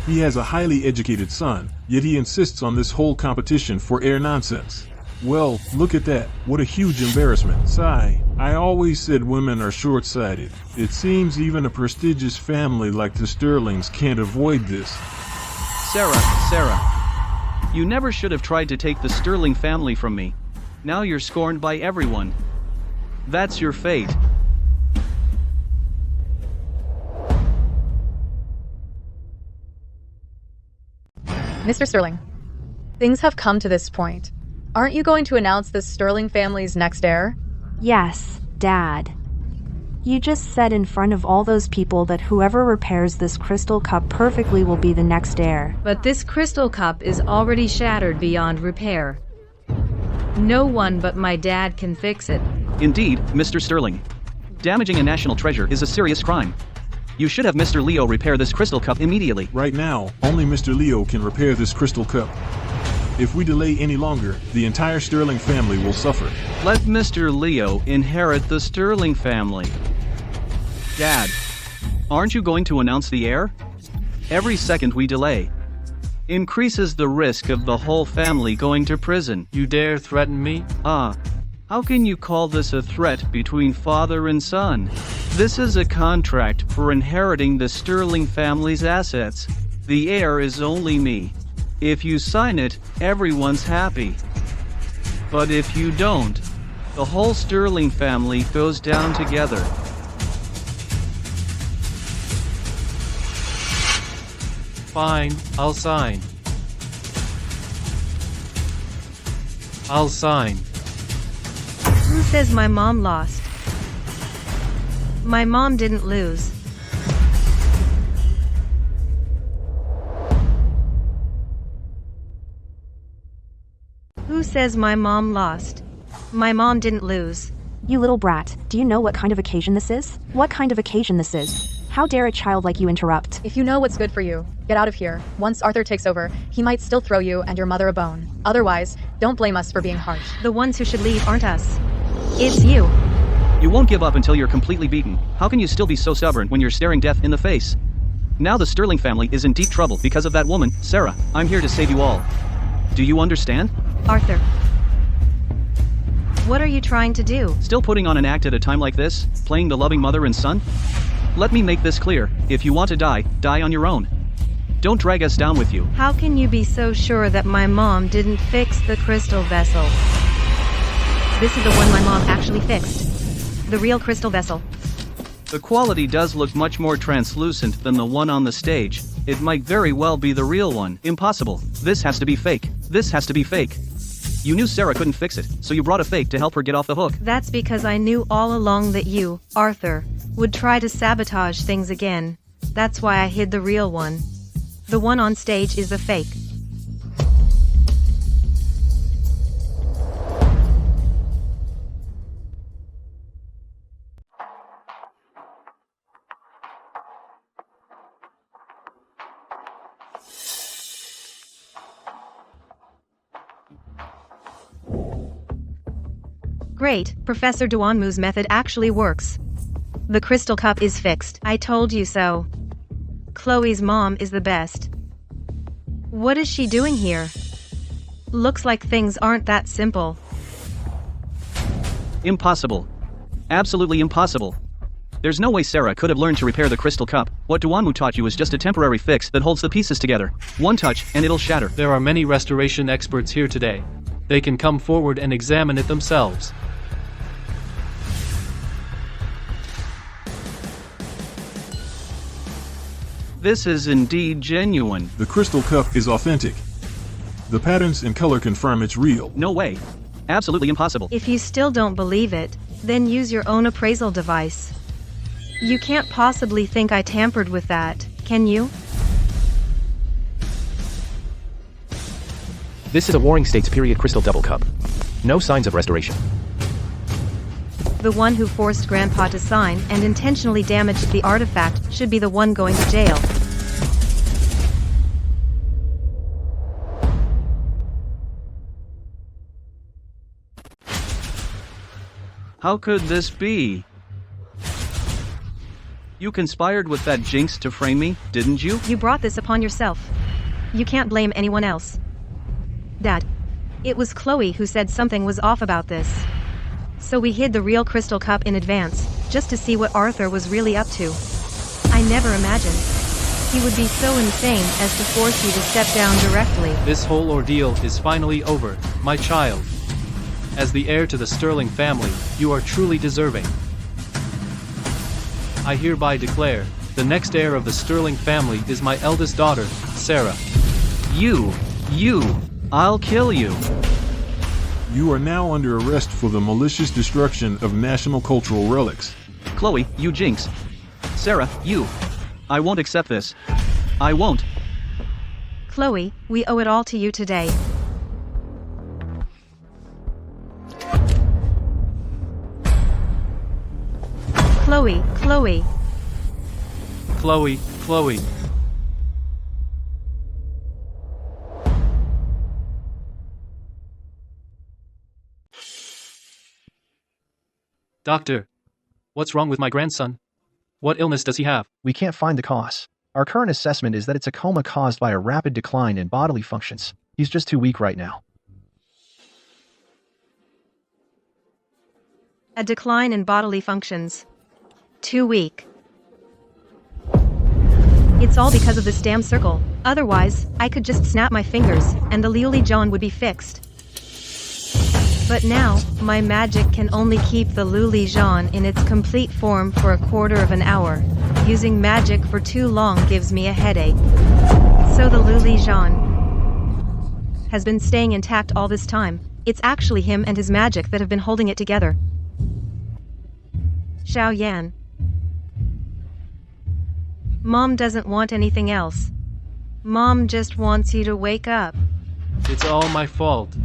He has a highly educated son, yet he insists on this whole competition for heir nonsense. Well, look at that. What a huge embarrassment. Sigh, I always said women are short-sighted. It seems even a prestigious family like the Sterlings can't avoid this. Sarah. You never should have tried to take the Sterling family from me. Now you're scorned by everyone. That's your fate. Mr. Sterling, things have come to this point. Aren't you going to announce the Sterling family's next heir? Yes, Dad. You just said in front of all those people that whoever repairs this crystal cup perfectly will be the next heir. But this crystal cup is already shattered beyond repair. No one but my dad can fix it. Indeed, Mr. Sterling. Damaging a national treasure is a serious crime. You should have Mr. Leo repair this crystal cup immediately. Right now, only Mr. Leo can repair this crystal cup. If we delay any longer, the entire Sterling family will suffer. Let Mr. Leo inherit the Sterling family. Dad, aren't you going to announce the heir? Every second we delay increases the risk of the whole family going to prison. You dare threaten me? How can you call this a threat between father and son? This is a contract for inheriting the Sterling family's assets. The heir is only me. If you sign it, everyone's happy. But if you don't, the whole Sterling family goes down together. Fine, I'll sign. I'll sign. Who says my mom lost? My mom didn't lose. Who says my mom lost? My mom didn't lose. You little brat, do you know what kind of occasion this is? What kind of occasion this is? How dare a child like you interrupt? If you know what's good for you, get out of here. Once Arthur takes over, he might still throw you and your mother a bone. Otherwise, don't blame us for being harsh. The ones who should leave aren't us. It's you. You won't give up until you're completely beaten. How can you still be so stubborn when you're staring death in the face? Now the Sterling family is in deep trouble because of that woman, Sarah. I'm here to save you all. Do you understand? Arthur. What are you trying to do? Still putting on an act at a time like this? Playing the loving mother and son? Let me make this clear. If you want to die, die on your own. Don't drag us down with you. How can you be so sure that my mom didn't fix the crystal vessel? This is the one my mom actually fixed. The real crystal vessel. The quality does look much more translucent than the one on the stage. It might very well be the real one. Impossible. This has to be fake. This has to be fake. You knew Sarah couldn't fix it, so you brought a fake to help her get off the hook. That's because I knew all along that you, Arthur, would try to sabotage things again. That's why I hid the real one. The one on stage is a fake. Great, Professor Duanmu's method actually works. The crystal cup is fixed. I told you so. Chloe's mom is the best. What is she doing here? Looks like things aren't that simple. Impossible. Absolutely impossible. There's no way Sarah could have learned to repair the crystal cup. What Duanmu taught you is just a temporary fix that holds the pieces together. One touch, and it'll shatter. There are many restoration experts here today. They can come forward and examine it themselves. This is indeed genuine. The crystal cup is authentic. The patterns and color confirm it's real. No way. Absolutely impossible. If you still don't believe it, Then use your own appraisal device. You can't possibly think I tampered with that, can you? This is a Warring States period crystal double cup. No signs of restoration. The one who forced Grandpa to sign and intentionally damaged the artifact should be the one going to jail. How could this be? You conspired with that jinx to frame me, didn't you? You brought this upon yourself. You can't blame anyone else. Dad, it was Chloe who said something was off about this. So we hid the real crystal cup in advance, just to see what Arthur was really up to. I never imagined he would be so insane as to force you to step down directly. This whole ordeal is finally over, my child. As the heir to the Sterling family, you are truly deserving. I hereby declare, the next heir of the Sterling family is my eldest daughter, Sarah. You, I'll kill you. You are now under arrest for the malicious destruction of national cultural relics. Chloe, you jinx. Sarah, you. I won't accept this. I won't. Chloe, we owe it all to you today. Chloe. Chloe. Doctor, what's wrong with my grandson? What illness does he have? We can't find the cause. Our current assessment is that it's a coma caused by a rapid decline in bodily functions. He's just too weak right now. A decline in bodily functions. Too weak. It's all because of this damn circle. Otherwise, I could just snap my fingers, and the Liuli John would be fixed. But now, my magic can only keep the Luli Jean in its complete form for a quarter of an hour. Using magic for too long gives me a headache. So the Luli Jean has been staying intact all this time. It's actually him and his magic that have been holding it together. Xiao Yan. Mom doesn't want anything else. Mom just wants you to wake up. It's all my fault.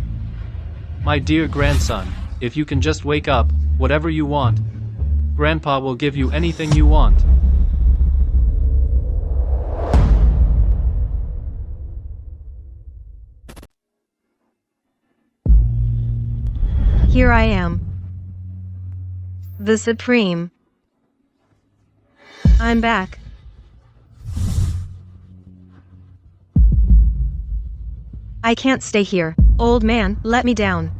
My dear grandson, if you can just wake up, whatever you want, Grandpa will give you anything you want. Here I am. The Supreme. I'm back. I can't stay here. Old man, let me down.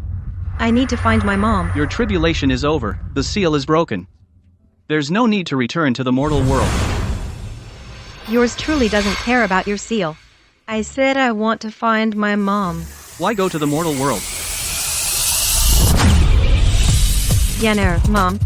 I need to find my mom. Your tribulation is over. The seal is broken. There's no need to return to the mortal world. Yours truly doesn't care about your seal. I said I want to find my mom. Why go to the mortal world? Yenner, Mom,